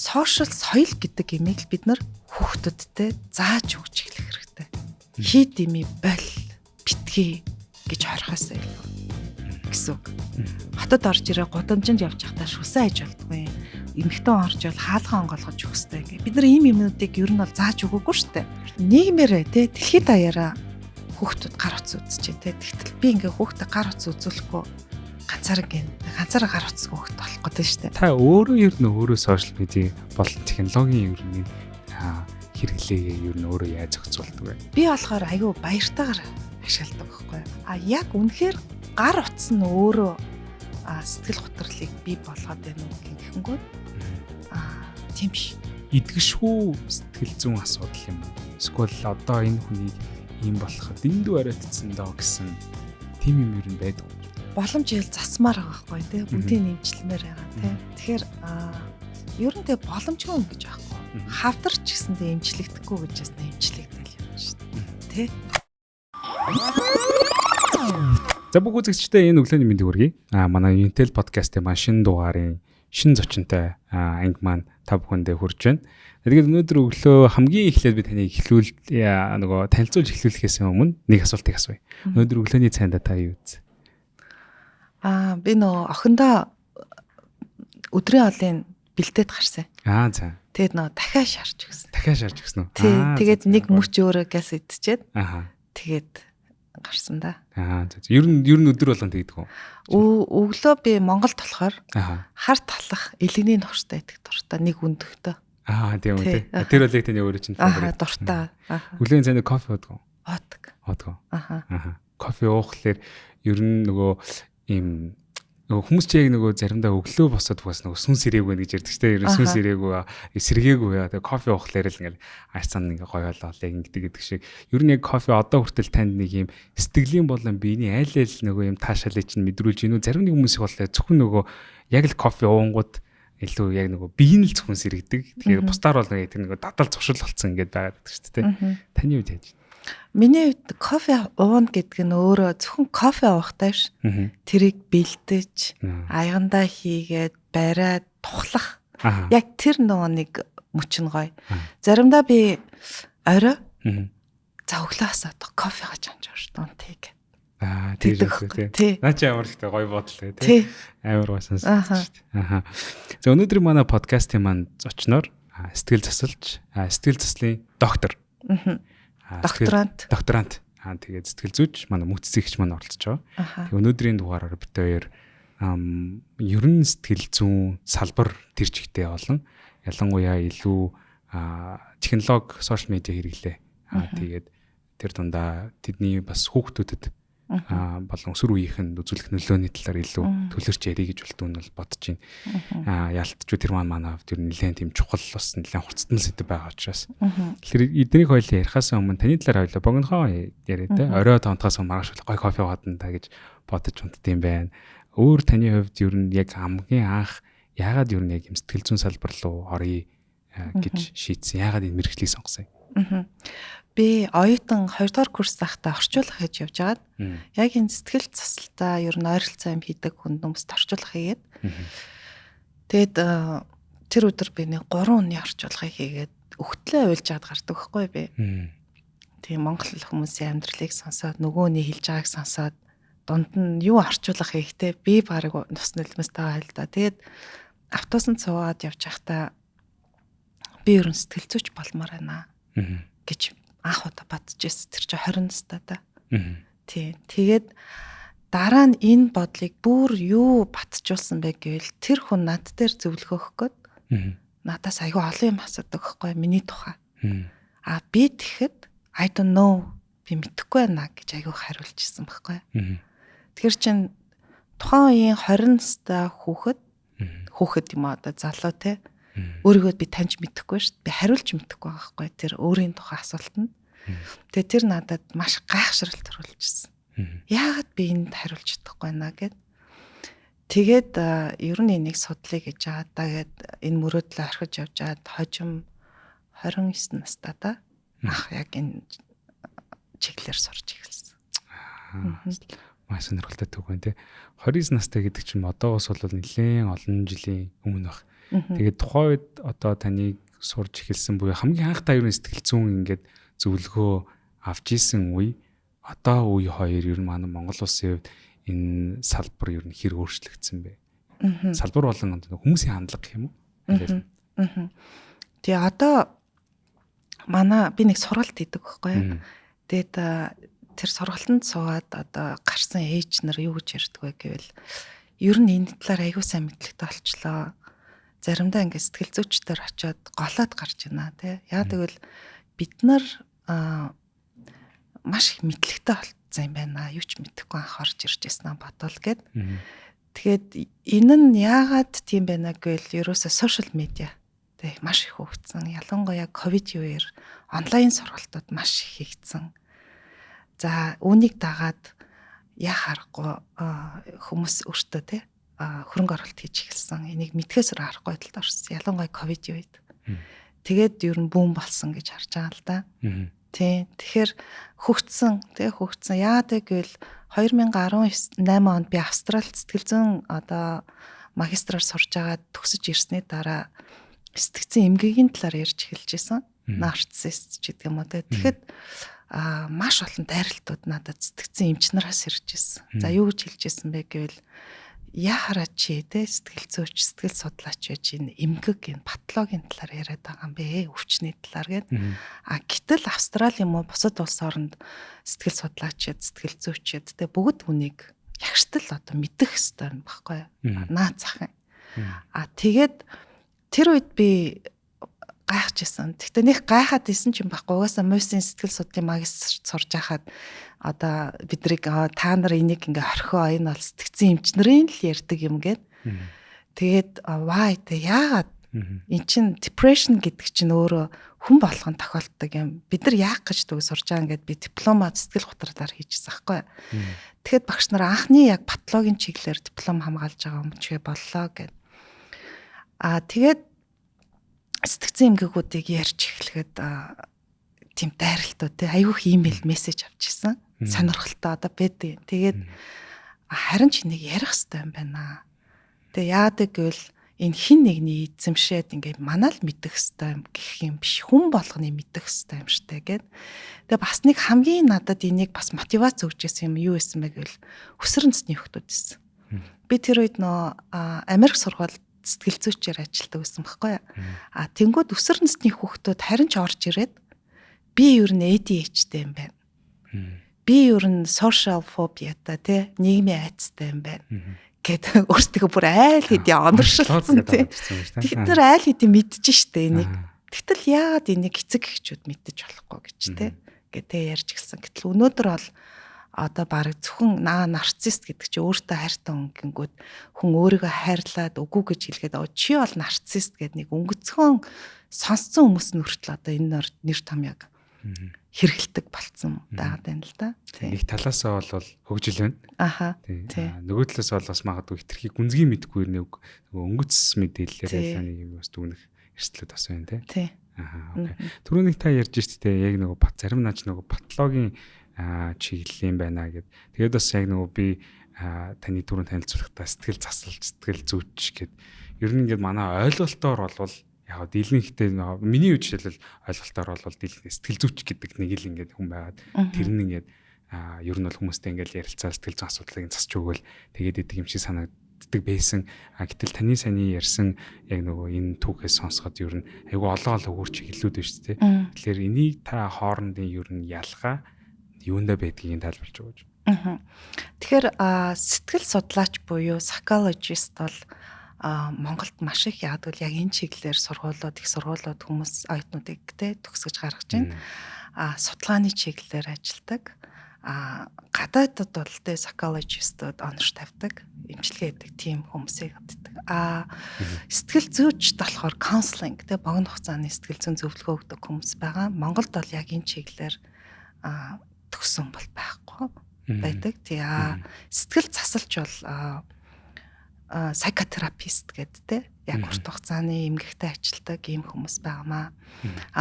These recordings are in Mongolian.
сошиал соёл гэдэг имийг бид нар хүүхдүүдтэй зааж өгч эхлэх хэрэгтэй. Хий дими бол битгий гэж хорхосоо илүү гэсэн үг. Хотод орж ирээ гудамжинд явж байхдаа шүсэн аж болдгүй. Эмэгтэн орж ил хаалгаа онгоолгож өгөх хэрэгтэй. Бид нар ийм юмнуудыг ер нь бол зааж өгөөгүй шүү дээ. Нийгмээрээ те дэлхийд даяараа хүүхдүүд гар утас үзчихэ те. Тэгтэл би ингээ хүүхдэд гар утас үзүүлэхгүй ганцаараа гар утас хүүхд болох гэдэг шүү дээ. Та өөрөө ер нь өөрөө сошиал медиа болон технологийн ер нь хэрэглээгээ ер нь өөрөө яаж зохицуулдаг вэ? Би болохоор аюу баяртайгаар ашигладаг байхгүй. Яг үнэхээр гар утас нь өөрөө сэтгэл готрлыг бий болгоод байна уу гэхэнгүү тийм ш. Идэгшгүй сэтгэл зүйн асуудал юм уу? Эсвэл одоо энэ хүнийг ийм болоход дэндүү оройтцсан доо гэсэн тийм юм ер нь байдаг. Боломж ил засмаар байгаа байхгүй тий. Үнтэй нэмжлэмээр байгаа тий. Тэгэхээр ер нь тэг боломжгүй юм гэж аахгүй. Хавдарч гэсэндээ эмчлэгдэхгүй гэж ясна эмчлэгдэл юм шүү дээ. Тий. За бүх үзэгчдээ энэ өглөөний мэндийг хүргэе. Манай Intel podcast-ийн маань шинэ дугаарын шинэ зочинтой анги маань та бүхэндээ хүрж байна. Тэгээд өнөөдөр өглөө хамгийн эхлээд би таныг танилцуулж эхлүүлэхээс өмнө нэг асуултыг асууя. Өнөөдөр өглөөний цайнд та юу үз? Би охиндоо өдрийн хоолыг бэлдээд гарсан. За. Тэгээд дахиад шарж өгсөн. Дахиад шарж өгсөн үү? Тий. Тэгээд нэг мөч өөрөө газ идчихэд. Тэгээд гарсан да. Ер нь өдөр болгон тэгдэг үү? Өглөө би Монголд болохоор хар талах элэгний нурштай идэх дуртай нэг өндөгтөө. Тийм үү тий. Тэр үлээг таны өөрөө чинь дуртай. Өглөөний цайнд кофе уудаг уу? Уудаг. Кофе уухлаар ер нь ийм хүмүүс ч яг заримдаа өглөө босоод бас сүн сэрээгүй гэж ярьдаг ч тийм сүн сэрээгүй сэргээгүй тэгээ кофе уухлаар л ингээл айцсан ингээ гоё болоо яг ингэдэг шиг ер нь яг кофе одоо хүртэл танд нэг юм сэтгэлийн болон биений айл юм таашаалыг чинь мэдрүүлж гинүү зарим нэг хүмүүс бол зөвхөн яг л кофе уунгууд илүү яг биеийн л зөвхөн сэрэгдэг тэгэхээр бусдаар бол тэр дадал зуршил болцсон ингээд байгаад байдаг шүү дээ таны үед яаж миний хувьд кофе ууна гэдэг нь өөрөө зөвхөн кофе уухтай ш. Тэрийг бэлдэж, аягандаа хийгээд, бариад, тухлах. Яг тэр нэг мөчн гоё. Заримдаа би орой за өглөөс одоо кофе гаж амжаач дунтыг. Тий. Наа чи ямар ихтэй гоё бодол тий. Амар гойсон шүү дээ. За өнөөдрийн манай подкастын маань зочноор сэтгэл заслын доктор. Докторант. Тэгээд сэтгэл зүйч манай мөцсөгч маань оролцож байгаа. Өнөөдрийн дугаараар бид хоёр ер нь сэтгэл зүйн салбар тэр чигтээ олон ялангуяа илүү технологи, сошиал медиа хэрэглээ. Тэгээд тэр дундаа тэдний бас хүүхдүүдэд болон өсвөр үеийнхэнд үзүүлэх нөлөөний талаар илүү төлөрч ярих гэж болтгүй нь бол бодож байна. Яалтчгүй тэр манай тэр нэлээд тийм чухал бас нэлээд хурцтан сэдв байгаа учраас. Тэгэхээр эднийг хоёулаа ярихаас өмнө таны талаар хоёулаа богинохоо яриа те. Орой 5-аас маргааш гой кофе уудаг та гэж бодож унтд юм байна. Өөр таны хувьд ер нь яг хамгийн анх яагаад ер нь яг юм сэтгэл зүйн салбар руу оръё гэж шийдсэн. Яагаад энэ мэргэжлийг сонгосон юм? Би оюутан 2 дугаар курс захтаа орчуулах гэж явж байгаад яг энэ сэтгэл засалтаа ер нь ойролцоо юм хийдэг хүмүүст орчуулах хийгээд тэгэд тэр өдөр би нэг 3 өдрийн орчуулгыг хийгээд өгтлөө уйлж аваад гардаг байхгүй би. Тэгээ монгол хүмүүсийн амьдралыг сонсоод нөгөөний хэлж байгааг сонсоод дунд нь юу орчуулах хийхтэй би баг нус нэлмэстэй хайл да. Тэгээд автобусанд суугаад явж байхдаа би ер нь сэтгэл зүйч болмоор байна гэж анх удаа бодож ирсэн. Тэр чинь 20 настай да. Тийм. Тэгээд дараа нь энэ бодлыг бүр юу батжуулсан бэ гэвэл тэр хүн над дээр зөвлөгөөх гээд надаас аюу олон юм асуудаг байхгүй миний тухай. Би тэгэхэд I don't know би мэдэхгүй байна гэж аюу хариулж ирсэн байхгүй. Тэгэхээр чин тухайн үеийн 20 настай хүүхэд юм одоо залуу те өөрийгөө би таньж мэдэхгүй шүү дээ. Би хариулж мэдэхгүй байгаа байхгүй. Тэр өөрийн тухай асуултанд. Тэгээ тэр надад маш гайхшрал төрүүлжсэн. Яагаад би энд хариулж чадахгүй байна гэд. Тэгээд ер нь энийг судлаа гэж байгаа. Тэгээд энэ мөрөөдлөө орхиж явж байгаад хожим 29 настай да. Яг энэ чиглэлээр сурч эхэлсэн. Маш сонирхолтой түүхэн тий. 29 настай гэдэг чинь одоогоос бол нэлээд олон жилийн өмнө баг. Тэгээд тухайн үед одоо таныг сурж эхэлсэн буюу хамгийн анх та юу сэтгэл зүйн ингээд зөвлөгөө авч исэн үе одоо үе хоёр ер нь манай Монгол улсын хувьд энэ салбар ер нь хэр өөрчлөгдсөн бэ? Салбар болон хүмүүсийн хандлага гэх юм уу? Тэгээ одоо би нэг сургалт хийдэг байхгүй юу? Тэгээд тэр сургалтанд суугаад одоо гарсан ээж нар юу гэж ярьдаг вэ гэвэл ер нь энэ талаар аягүй сайн мэдлэгтэй болчлоо. Заримдаа ингээд сэтгэл зүйчдэр очиод голоод гарч байна тий. Яа тэгвэл бид нар маш их мэдлэгтэй болцсон юм байна. Юу ч мэдэхгүй анх орж ирж яснаа бодвол гэд. Тэгээд энэ нь яагаад тийм байна гэвэл ерөөсөө сошиал медиа тий маш их хөгжсөн. Ялангуяа ковид үеэр онлайн сургалтууд маш их хийгдсэн. За үүнийг дагаад харахгүй хүмүүс өөртөө тий хөрөнгө оруулалт хийж эхэлсэн. Энийг мэдхээс өөр аргагүй байдалд орсон. Ялангуяа ковид үед. Тэгээд ер нь бүүн болсон гэж харж байгаа л да. Тий. Тэгэхээр хөгжсөн. Яагаад гэвэл 2018 онд би Австралид сэтгэл зүйн одоо магистраар сурж байгаа төгсөж ирсний дараа сэтгцэн эмгэгийн талаар ярьж эхэлж байсан. Нарцист ч гэдэг юм уу. Тэгэхэд маш олон дайралтууд надад сэтгцэн эмчнараас ирж ирсэн. За юу гэж хэлж ирсэн бэ гэвэл яхараа чи сэтгэл зүйч, сэтгэл судлаач байж энэ эмгэг энэ патологийн талаар яриад байгаа юм бэ? Өвчний талаар гээд. Гэтэл Австрали юм уу бусад улс оронд сэтгэл судлаачид, сэтгэл зүйчид бүгд үнийг ягштал одоо мэдэх хэрэгтэй юм баггүй. Наад зах юм. Тэгээд тэр үед би гайхажсэн. Тэгтээ нэг гайхаад исэн ч юм байхгүй. Угаасаа муйсын сэтгэл судлалын магистр сурж байхад одоо бидрийг та нар энийг ингээ орхио энэ бол сэтгцэн эмчнэрийн л ярьдаг юм гээд. Тэгээд яагаад эн чин depression гэдэг чинь өөрөө хүн болгон тохиолддог юм. Бид нар яах гэж төгс сурж байгаа ингээд би дипломад сэтгэл готролоор хийчихсэн байхгүй. Тэгэхэд багш нар анхны яг патологийн чиглэлээр диплом хамгаалж байгаа юм чи боллоо гэд. Тэгээд сэтгцэн эмгэгүүдийг ярьж эхлэхэд тийм дайралтууд аюух имэйл мессеж авчихсан. Сонирхолтой одоо бэд. Тэгээд харин ч энийг ярих хэрэгтэй юм байна. Тэгээ яадаг гэвэл энэ хин нэгний эзэмшээд ингээд манаа л мэдэх хэрэгтэй юм гэх юм биш. Хүн болгоны мэдэх хэрэгтэй юм штэ гэд. Тэгээ бас нэг хамгийн надад энийг бас мотивац өгч ирсэн юм юу байсан бэ гэвэл өсвөрнцний хүмүүс байсан. Би тэр үед Америк сургуульд сэтгэл зүйчээр ажилладаг байсан байхгүй юу? Тэнгүүд өсвөр насны хүүхдүүд харин ч орж ирээд би ер нь ADHD юм байна. Би ер нь social phobia-та тий нийгмийн айцтай юм байна. Гэт өөртөө бүр айл хэдийн оноршилсан тий. Бид нар айл хэдийн мэдэж штэ энийг. Тэгтэл яагаад энийг эцэг эхчүүд мэдэж болохгүй гэж тий. Гэтээ ярьж гисэн. Гэтэл өнөөдөр бол одоо баг зөвхөн нарцист гэдэг чинь өөртөө хайртай хүн гингүүд хүн өөрийгөө хайрлаад үгүй гэж хэлгээд чи бол нарцист гэдэг нэг өнгөцгөн сонсцсон хүмүүс нь хүртэл одоо энэ нэр томьёог хэрэгэлдэг болцсон байгаад байна л да. Нэг талаасаа бол хөгжил байна. Нөгөө талаас бол бас магадгүй хитрхи гүнзгий мэдгүй нэг өнгөц мэдээлэлээр нэг юм бас дүгнэх эрсдлүүд бас байна тий. Окей. Түрүүний та ярьж штэ яг нөгөө зарим наач нөгөө патологийн чиглэлийн байна гэд. Тэгээд бас яг нөгөө би таны түрүүн танилцуулахдаа сэтгэл засалж, сэтгэл зүйч гэд. Ер нь ингээд манай ойлголтоор бол яг дийлэнхтэй миний үечлэл ойлголтоор бол дийлэнх сэтгэл зүйч гэдэг нэг л ингээд хүн байгаад тэр нь ингээд ер нь бол хүмүүстэй ингээд ярилцаа сэтгэл зүйн асуудлыг засч өгөөл тэгээд идэг юм шиг санагддаг байсан. Гэтэл таны саяны ярьсан яг нөгөө энэ түүхээс сонсоход ер нь айгүй олон өөр чиглэлүүд байна шүү дээ. Тэгэхээр энийг та хоорондын ер нь ялгаа юундаа байдгийг тайлбарч өгөөж. Тэгэхээр сэтгэл судлаач буюу psychologist бол Монголд маш их яадаг яг энэ чиглэлээр их сургуулиуд хүмүүс оюутнуудыг төгсгөж гаргаж байна. Судалгааны чиглэлээр ажилладаг. Гадаадд бол psychologist-ууд онорш тавьдаг, эмчилгээ хийдэг тийм хүмүүсийг авдаг. Сэтгэл зүйчд болохоор counseling богино хугацааны сэтгэл зүйн зөвлөгөө өгдөг хүмүүс байгаа. Монголд бол яг энэ чиглэлээр төгсөн бол байхгүй байдаг. Сэтгэл засалч бол psychotherapist гэдэг яг урт хугацааны эмгэгтэй ажилтдаг ийм хүмүүс байгаамаа.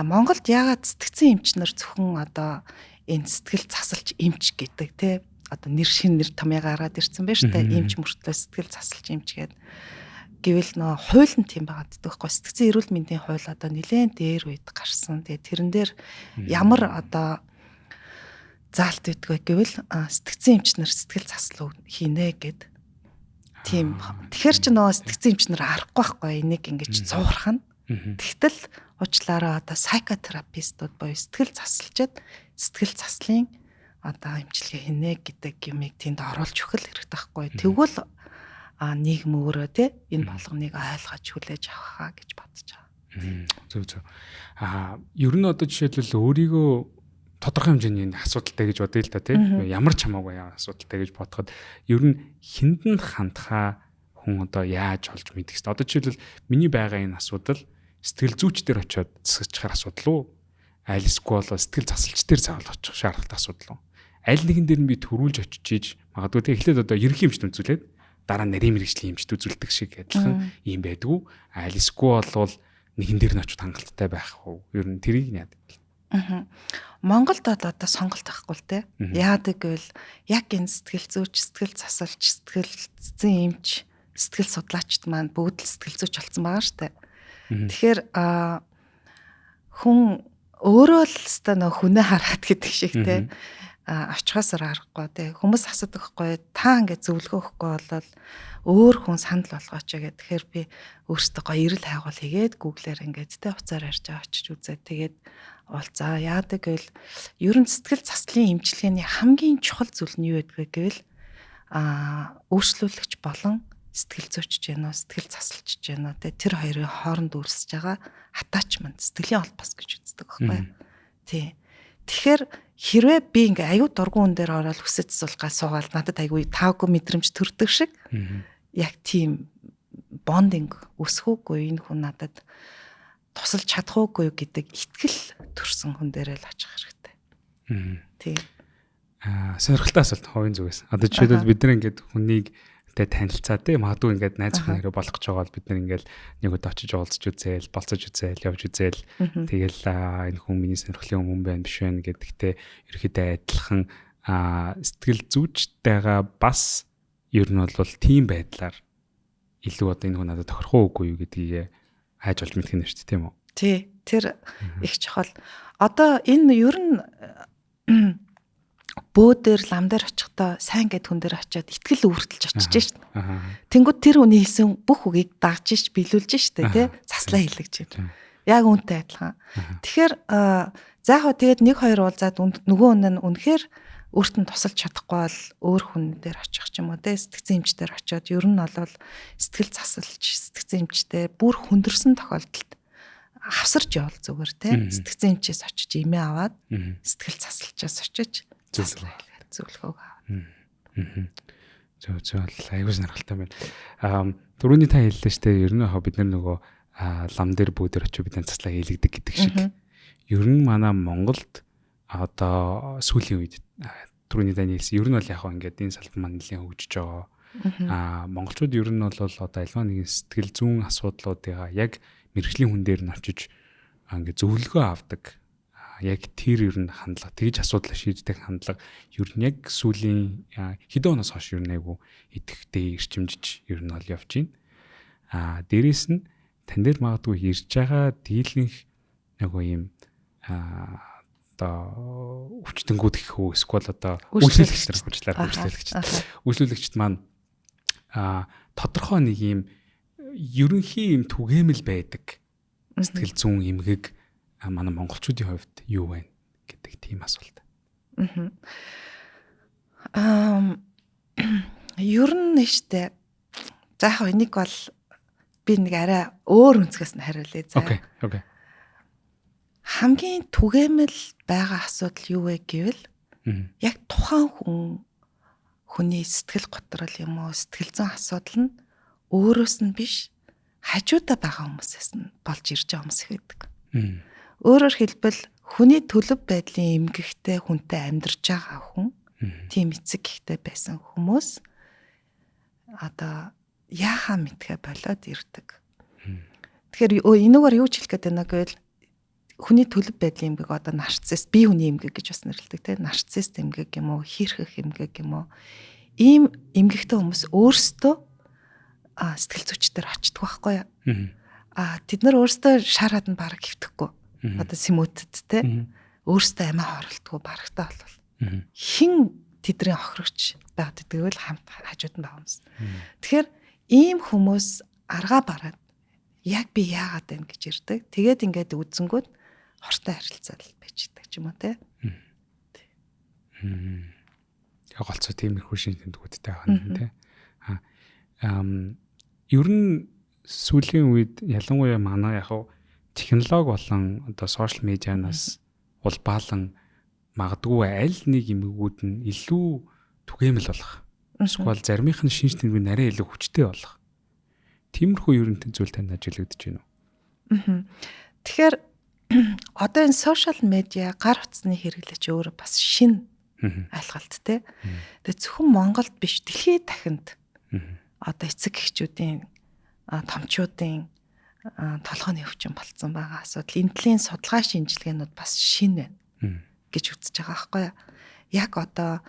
Монголд ягаад сэтгцэн эмчнэр зөвхөн одоо энэ сэтгэл засалч эмч гэдэг одоо нэр томьёо гаргаад ирсэн байна шүү дээ. Эмч мөртлөө сэтгэл засалч эмч гэдэг. гэвэл нөө хууль нь тийм байгаа гэдэгхгүй. Сэтгцэн эрүүл мэндийн хууль одоо нэлээд дээр үед гарсан. Тэгээ тэрэн дээр ямар одоо заалт өгдөг гэвэл сэтгцэн эмчнэр сэтгэл засал хийнэ гэд. Тийм. Тэгэхээр ч нөө сэтгцэн эмчнэр арахгүй байхгүй энийг ингэж зуурах нь. Тэгтэл уучлаараа одоо psychotherapist-ууд боёо сэтгэл засалчид сэтгэл заслын одоо эмчилгээ хийнэ гэдэг юмыг тэнд оруулж өгөх хэрэгтэй байхгүй. Тэгвэл нийгэм өөрөө тий энэ болгоныг ойлгож хүлээж авахаа гэж бодож байгаа. Зөв. Ер нь одоо жишээлбэл өөрийгөө тодорхой хэмжээний асуудалтай гэж бодъё л да тий. Ямар ч хамаагүй асуудалтай гэж бодоход ер нь хүнд нь хандхаа хүн одоо яаж олж мэдэх вэ? Одоо жишээлбэл миний байгаа энэ асуудал сэтгэл зүйч дээр очиод засчихар асуудал уу? Аль эсвэл сэтгэл засалч дээр заавал очих шаардлагатай асуудал уу? Аль нэгэн дээр нь би төрүүлж очиж ийж магадгүй тэг эхлээд одоо ерөнхий эмчт үзүүлээд дараа нь нарийн мэрэгжлийн эмчт үзүүлдэг шиг адилхан юм байдгүй. Аль эсвэл бол нэгэн дээр нь очиж хангалттай байх уу? Ер нь тэрийг яадаг вэ? Монголд одоо сонголт байхгүй л те. Яадаг гэвэл яг энэ сэтгэл зүйч, сэтгэл засалч, сэтгэл зүйн эмч, сэтгэл судлаачд маань бүгд л сэтгэл зүйч болсон байгаа штэ. Тэгэхээр хүн өөрөө л өстой нөх хүнээ хараад гэдэг шиг те. Очихоосоор аргагүй те. Хүмүүс асуудаг байхгүй та ингээд зөвлөгөө өгөхгүй болол өөр хүн санал болгооч гэдэг. Тэгэхээр би өөртөө гоё эрэл хайгуул хийгээд гуглаар ингээд те уцаар ярьж очиж үзээд тэгээд уулзаа. Яадаг гэвэл ер нь сэтгэл заслын эмчилгээний хамгийн чухал зүйл нь юу гэдэг гэвэл өөрчлөлөгч болон сэтгэл зүйчж гэнэ үү, сэтгэл засалчж гэнэ үү, тэр хоёрын хооронд үүсэж байгаа attachment, сэтгэлийн холбоос гэж үздэг байхгүй. Тий. Тэгэхээр хэрвээ би ингээ аюу дургуун дээр ороод хүсэж суулгаа суугаад надад аюу таагүй мэдрэмж төрдөг шиг яг тийм бондинг өсөхөөгүй энэ хүн надад тусалж чадахгүй гэдэг итгэл төрсэн хүн дээрээ л очих хэрэгтэй. Тий. Сонирхолтой асуулт хувийн зүгээс. Одоо жишээлбэл бид нар ингээд хүнийг танилцаа тий магадгүй ингээд найз охин хэрэг болох гэж байгаа бол бид нар ингээд нэг удаа очиж уулзч үзээл, болцож үзээл, явж үзээл тэгэл энэ хүн миний сонирхлын хүн байна биш байна гэдэгтээ ерөөхдөө адилхан сэтгэл зүйчтэйгээ бас ер нь бол тийм байдлаар илүү одоо энэ хүн надад тохирох уугүй юу гэдгийг хайж олж мэдэх нь шүү дээ тийм үү? Тий. Тэр их чухал. Одоо энэ ер нь бөөдөр лам дээр очихдоо сайн гэд хүн дээр очиод итгэл өөртөлж очиж шít. Тэнгүүд тэр хүний хэлсэн бүх үгийг дагж ш биелүүлж штэ тий заслаа хэлэгж байна. Яг үүнтэй адилхан. Тэгэхээр за яг тэгээд 1-2 уулзаад нөгөө хүн нь үнэхээр өөрт нь тусалж чадахгүй бол өөр хүн дээр очих ч юм уу тий сэтгцэн эмч дээр очиод ер нь бол сэтгэл засалж сэтгцэн эмчтэй бүр хүндэрсэн тохиолдолд авсарч явал зүгээр тий сэтгцэн эмчээс очиж имээ аваад сэтгэл засалчаас очиж зөвлөгөө аваад. Зөв аюул сонирхолтой байна. Түрүүний та хэллээ шүү дээ. Ер нь бид нар нөгөө лам дээр бүүдэр очиж бид заслаа хийлэгдэг гэдэг шиг. Ер нь манай Монголд одоо сүүлийн үед түрүүний тань хэлсэн. Ер нь бол яг хаа ингээд энэ салбар маань нэлээд хөгжиж байгаа. Монголчууд ер нь бол одоо альва нэгэн сэтгэл зүйн асуудлуудыг яг мэрэгжлийн хүн дээр нь очиж ингээд зөвлөгөө авдаг. Яг тэр ер нь хандлага тэгж асуудал шийддэг хандлага ер нь яг сүүлийн хэдэн оноос хойш ер нь айгу идэвхтэй ирчимжиж ер нь бол явж байна. Дээрээс нь тань дээр магадгүй ирж байгаа дийлэнх нөгөө юм одоо өвчтөнгүүд гэх үү эсвэл одоо үйлчлүүлэгчд маань тодорхой нэг юм ерөнхий юм түгээмэл байдаг сэтгэл зүйн эмгэг манай монголчуудын хувьд юу вэ гэдэг тийм асуулт. Ер нь нэштэй. За яг энийг бол би нэг арай өөр өнцгөөс нь хариулъя заа. Окей. Хамгийн түгээмэл байгаа асуудал юу вэ гэвэл яг тухайн хүний сэтгэл готрол юм уу сэтгэл зүйн асуудал нь өөрөөс нь биш хажуудаа байгаа хүмүүсээс нь болж ирж байгаа хүмүүс байдаг. Өөрөөр хэлбэл хүний төлөв байдлын эмгэгтэй хүнтэй амьдарч байгаа хүн тийм эцэг ихтэй байсан хүмүүс одоо яахаа мэдхэ болоод ирдэг. Тэгэхээр энэгээр юу ч хэлэх гээд байна гэвэл хүний төлөв байдлын эмгэг одоо нарцист бие хүний эмгэг гэж бас нэрлэдэг тийм нарцист эмгэг юм уу хийрхэх эмгэг юм уу ийм эмгэгтэй хүмүүс өөрсдөө сэтгэл зүйчдэр очдөг байхгүй юу. Тэд нар өөрсдөө шараад нь бараг хөвтөхгүй. Одоо симүүтэд те өөрсдөө амиа хорлтгүй барагтаа болвол хин тэдний охирогч байгаад гэдэг л хамт хажууд нь байгаа юмс. Тэгэхээр ийм хүмүүс аргаа бараад яг би яагаад байна гэж ирдэг. Тэгээд ингээд үзэнгүүд хортой харилцаал байж идэг ч юм уу те. Яг олцоо тиймэрхүү шин тэмдгүүдтэй байна те. Ер нь сүүлийн үед ялангуяа манай яг технологи болон одоо сошиал медианаас улбаалan магадгүй аль нэг юмгууд нь илүү түгээмэл болох. Эсвэл заримийнх нь шинж тэмдэг нарийн илүү хүчтэй болох. Тиймэрхүү ерөнхий зүйл танд ажиглагдаж байна уу? Тэгэхээр одоо энэ сошиал медиа гар утасны хэрэглэж өөрөө бас шин айлгалт те. Тэгээ зөвхөн Монголд биш дэлхийд дахинд одоо эцэг эхчүүдийн томчуудын толгойн өвчин болцсон байгаа асуудал. Энэлийн судалгаа шинжилгээнүүд бас шин байна гэж үзэж байгаа байхгүй юу? Яг одоо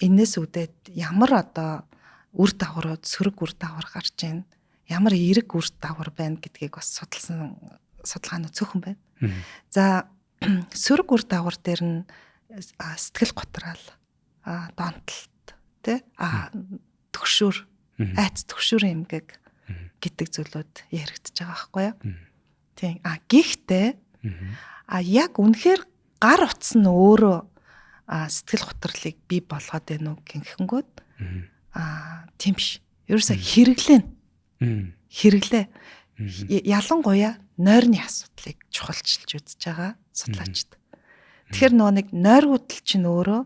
энэс үүдээд ямар одоо үр дагаврууд сөрөг үр дагавар гарч байна. Ямар эерэг үр дагавар байна гэдгийг бас судалсан судалгаанууд цөөхөн байна. За сөрөг үр дагавар дээр нь сэтгэл готраал, донтолт, тэ төгшөр, айц төгшөрийн эмгэг гэдэг зүйлүүд яригдчихэж байгаа байхгүй юу? Тийм. Гэхдээ яг үнэхээр гар утас нь өөрөө сэтгэл готрлыг бий болгоод байна уу гэхэнгүүт тийм биш. Ерөөсө хэрэглээ. Ялангуяа нойрны асуудлыг чухалчилж үзэж байгаа судлаачид. Тэгэхээр нөгөө нэг нойргуудл чинь өөрөө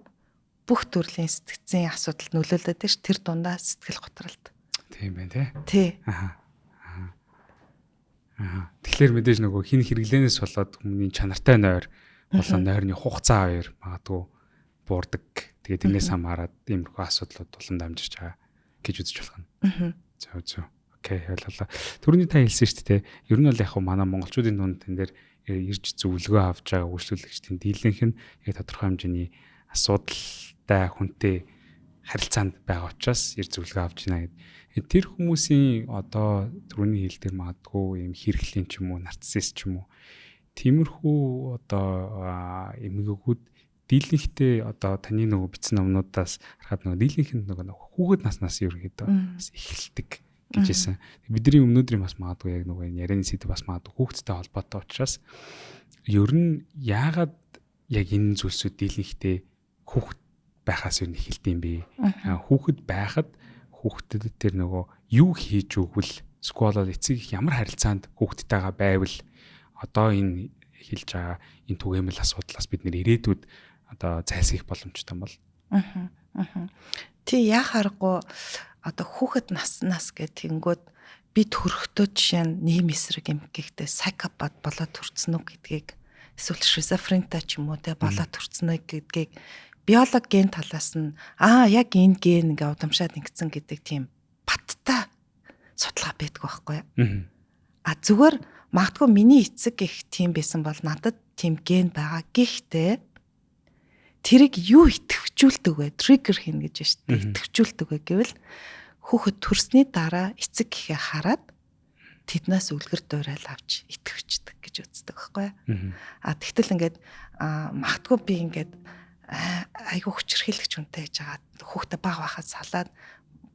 бүх төрлийн сэтгцийн асуудалд нөлөөлөд тийш тэр дундаа сэтгэл готролт. Тийм байна тий. Тэгэхээр мэдээж нөгөө хин хэрэглэнээс болоод хүмүүний чанартай нойр болон нойрны хугацаа хоёр магадгүй буурдаг. Тэгээд тэрнээс хамаарат иймэрхүү асуудлууд тулан дамжирч байгаа гэж үзэж болох нь. Зөв. Окей, ойлголоо. Түрүүний та хэлсэн шүү дээ. Ер нь бол яг манай монголчуудын дунд тэн дээр ирж зөвлөгөө авч байгаа үйлчлүүлэгчдийн дийлэнх нь яг тодорхой хэмжээний асуудалтай хүнтэй харилцаанд байгаа учраас ирж зөвлөгөө авч байна гэдэг. Тэр хүмүүсийн одоо түрүүний хэл дээр магадгүй юм хэрэглийн ч юм уу, нарцисс ч юм уу. Тиймэрхүү одоо эмгэгүүд дийлэнхтэй одоо таны нөгөө бичсэн номнуудаас харахад нөгөө дийлэнх нь нөгөө хүүхэд наснаас ерөөхдөө эхэлдэг гэж хэлсэн. Бидний өмнөдрийн бас магадгүй яг нөгөө ярианы сэдв бас магадгүй хүүхэдтэй холбоотой учраас ер нь яагаад яг энэ зүйлсүүд дийлэнхтэй хүүхэд байхаас юу эхэлдэг юм бэ? Хүүхэд байхад хүүхдэд тэр нөгөө юу хийж өгвөл скволол эцэг их ямар харилцаанд хүүхдтэйгээ байвал одоо энэ хэлж байгаа энэ түгээмэл асуудлаас бид нэр ирээдүйд одоо зайлсхийх боломжтой бол. Тий яхаарахгүй одоо хүүхэд наснаас гэтэнгүүд би төрөхдөө жишээ нь нэм эсрэг юм гэхдээ psychopath болоод төрцөн үү гэдгийг эсвэл schizophrenia ч юм уу те болоод төрцөн үү гэдгийг биологи ген талаас нь яг энэ ген ингээ удамшаад ингэсэн гэдэг тийм баттай судалгаа байдаг байхгүй юу? Зүгээр магадгүй миний эцэг их тийм байсан бол надад тийм ген байгаа. Гэхдээ тэрийг юу итгэвчүүлдэг вэ? Триггер хийнэ гэж байна шүү дээ. Итгэвчүүлдэг вэ гэвэл хүүхэд төрсний дараа эцэг гэхээ хараад тэднээс үлгэр дуурайл авч итгэвчдэг гэж үздэг байхгүй юу? Тэгтэл ингээд магадгүй би ингээд айгүй хүчрхийлэгч хүнтэй гэж байгаа хүүхдээ баг байхад салаад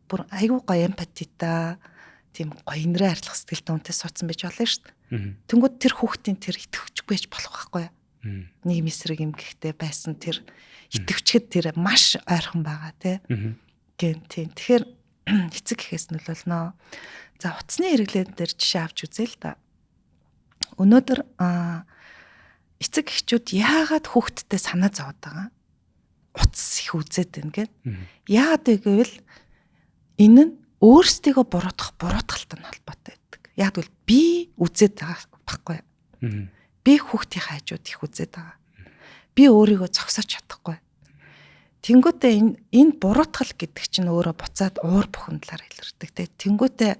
бүр айгүй гоё эмпатитай тийм гоё инрээ арилгах сэтгэлтэй хүнтэй суудсан байж болно шүү дээ. Тэнгүүд тэр хүүхдийн тэр итгэвчгүй байж болох байхгүй юу? Нийгэм эсрэг юм гэхдээ байсан тэр итгэвчгэд тэр маш ойрхон байгаа тийм. Тийм. Тэгэхээр эцэг гэхээс нөлөөлнө. За утасны хэрэглэн дээр жишээ авч үзье л да. Өнөөдөр эцэг эхчүүд яагаад хүүхдтэй санаа зовоод байгаа? Утас их үзээд байна гэд. Яагаад гэвэл энэ нь өөрсдийгөө буруутгалтай холбоотой байдаг. Яг бол би үзээд байгаа байхгүй юу? Би хүүхдийн хажууд их үзээд байгаа. Би өөрийгөө зогсооч чадахгүй. Тэнгүүтээ энэ буруутгал гэдэг чинь өөрөө буцаад уур бухимдлаар илэрдэг. Тэнгүүтээ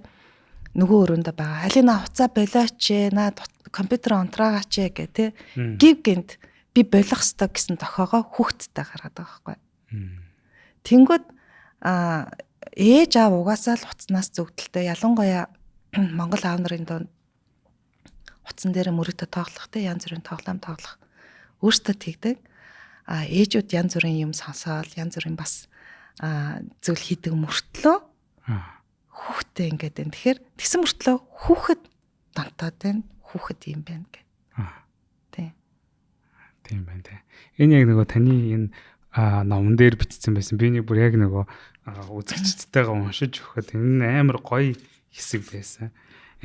нөгөө өрөөндөө байгаа. Алина хуцаа болооч наад компьютер онтраагаач гэх тэ гів гинт би болох ёстой гэсэн тохоогоо хүүхдтэй гаргаад байгаа байхгүй. Тэнгүүд ээж аав угаасаа л утаснаас зүгдэлтэй ялангуяа Монгол аав нарын донд утсан дээр мөрөдө тоглох те янз бүрийн тоглоом тоглох өөртөө тэгдэг. Ээжүүд янз бүрийн юм сонсоол янз бүрийн бас зүйл хийдэг мөртлөө хүүхдээ ингээд байна. Тэгэхээр тэгсэн мөртлөө хүүхэд донтоод байна. Хүүхэд юм байна гэх. Тийм байна те. Энэ яг нөгөө таны энэ номон дээр бичсэн байсан. Би нэг бүр яг нөгөө үзэгчдтэйгээ уншиж өгөхөд энэ амар гоё хэсэг байсан.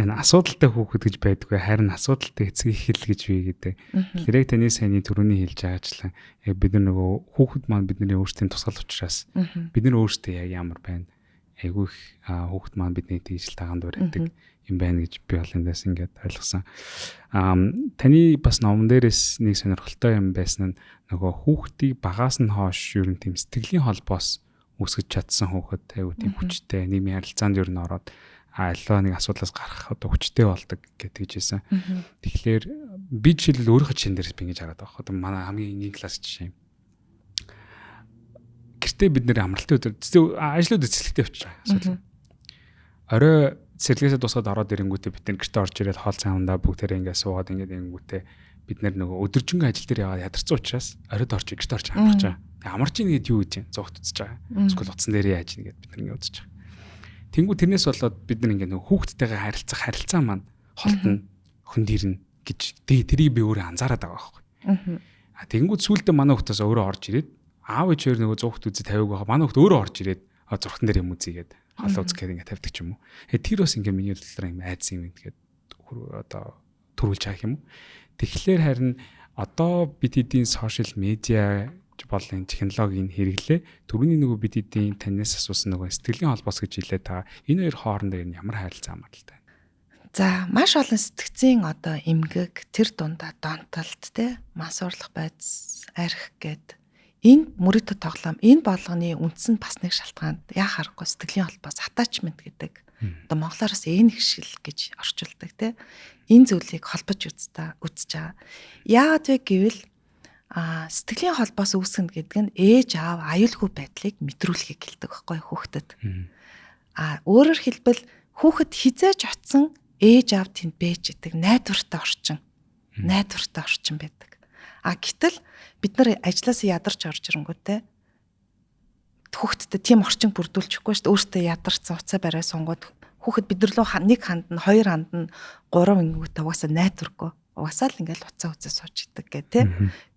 Энэ асуудалтай хүүхэд гэж байдгүй харин асуудалтай эцэг их л гэж би гэдэг. Тэгэхээр яг таны саяны түрүүний хэлж байгаачлан яг бид нар нөгөө хүүхэд маань бидний өөрсдийн тусгал учраас бид нар өөрсдөө яг ямар байна. Айгүй их хүүхэд маань бидний тийжл таганд барьдаг юм байна гэж би бол эндээс ингээд ойлгосон. Таны бас номон дээрээс нэг сонирхолтой юм байсан нь нөгөө хүүхдийг багаас нь хойш ер нь тийм сэтгэлийн холбоос үүсгэж чадсан хүүхэд айгүй тийм хүчтэй нийгмийн харилцаанд ер нь ороод альва нэг асуудлаас гарах одоо хүчтэй болдог гэдэг жийсэн. Тэгэхээр би жишээлбэл өөрийнхөө жишээн дээрээс би ингэж хараад байгаа. Одоо манай хамгийн нэг класс жишээ юм. Гэртээ бид нэр амралтын өдөр ажлууд эцэлхтэй явчих байгаа асуудал. Орой цэцэрлэгээсээ дуусаад ороод ирэнгүүтээ бид нар гэртээ орж ирээд хоол цаандаа бүгдээрээ ингээд суугаад ингээд ирэнгүүтээ бид нар нөгөө өдөржингөө ажил дээр яваад ядарсан учраас оройд орж гэртээ орж амарч байгаа. Тэг амарч ийн гэд юу гэж зогт үзэж байгаа. Эсвэл утсан дээрээ яаж ийн гэд бид нар ингээд үзэж байгаа. Тэнгүү тэрнээс болоод бид нар ингээд нөгөө хүүхдтэйгээ харилцаа маань холтно хөндөрнө гэж тэрийг би өөрөө анзаараад байгаа байхгүй. Тэнгүүд сүүлдээ манай хүүхдээс өөрөө орж ирээд аав ээжээр нөгөө 100 хүүхд үзэж тавиаг байгаа. Манай хүүхд өөрөө орж ирээд зургатан дээр юм үзийгээд хоолоо үзгээд ингээд тавьдаг ч юм уу. Тэр бас ингээд миний бодлоор юм айдас юм тэгээд одоо төрүүлж байгаа юм уу. Тэгэхээр харин одоо бид эдийн сошиал медиа болон технологийн хэрэглээ түрүүний нөгөө бид эдийн танаас асуусан нөгөө сэтгэлийн холбоос гэж хэлээ та энэ хоёр хоорондоо ямар харилцаа хамааралтай. За маш олон сэтгцийн одоо эмгэг тэр дундаа донтолт те мансуурлах байц арх гэд энэ мөрөдө тоглоом энэ болгоны үндс нь бас нэг шалтгаанд яа харахгүй сэтгэлийн холбоос attachment гэдэг одоо монголоос энэгшил гэж орчуулдаг те энэ зүйлийг холбож үзэж байгаа. Яагаад вэ гэвэл сэтгэлийн холбоос үүсгэнэ гэдэг нь ээж аав аюулгүй байдлыг мэдрүүлэхийг хэлдэг байхгүй хүүхдэд. Өөрөөр хэлбэл хүүхэд хизээж очсон ээж аав тэнд бэж идэг найдвартай орчин байдаг. Гэтэл бид нар ажлаасаа ядарч орж ирэнгүүтээ хүүхдэд тийм орчин бүрдүүлчихгүй шүү дээ. Өөртөө ядарсан уцаа барай сунгууд хүүхэд бидэрлөө нэг ханд нь хоёр ханд нь гурав ингэнгүүтээ угаасаа найдваргүй. Угаасаа л ингээл уцаа сууж идэг гэх тээ.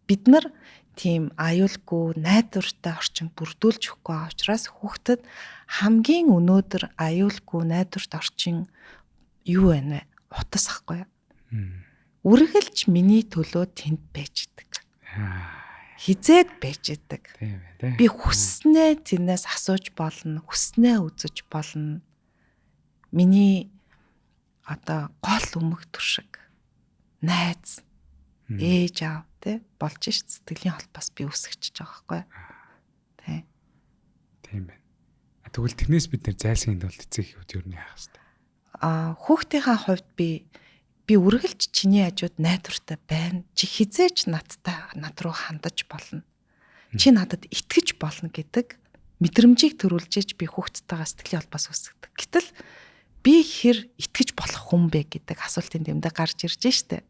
Бид нар тийм аюулгүй найдвартай орчин бүрдүүлж өгөхгүй байгаа учраас хүүхдэд хамгийн өнөөдөр аюулгүй найдвартай орчин юу байна вэ? Утас ахгүй юу? Үргэлж миний төлөө тэнд байж идэг. Хизээд байж идэг. Би хүснээ тэрнээс асууж болно, хүснээ үзэж болно. Миний одоо гол өмгтөр шиг найз ээж аав те болж ш сэтгэлийн холбоос би үсгэж байгаа байхгүй. Тийм байна. Тэгвэл тэрнээс бид нэр зайлсхийнд бол эцэг эхүүд юу яах вэ? Хүүхдийнхаа хувьд би үргэлж чиний хажууд найдвартай байна. Чи хизээч над руу хандаж болно. Чи надад итгэж болно гэдэг мэдрэмжийг төрүүлжээж би хүүхдтэйгээ сэтгэлийн холбоос үүсгэдэг. Гэтэл би хэр итгэж болох хүн бэ гэдэг асуултын дэмдэ гарч ирж штэ.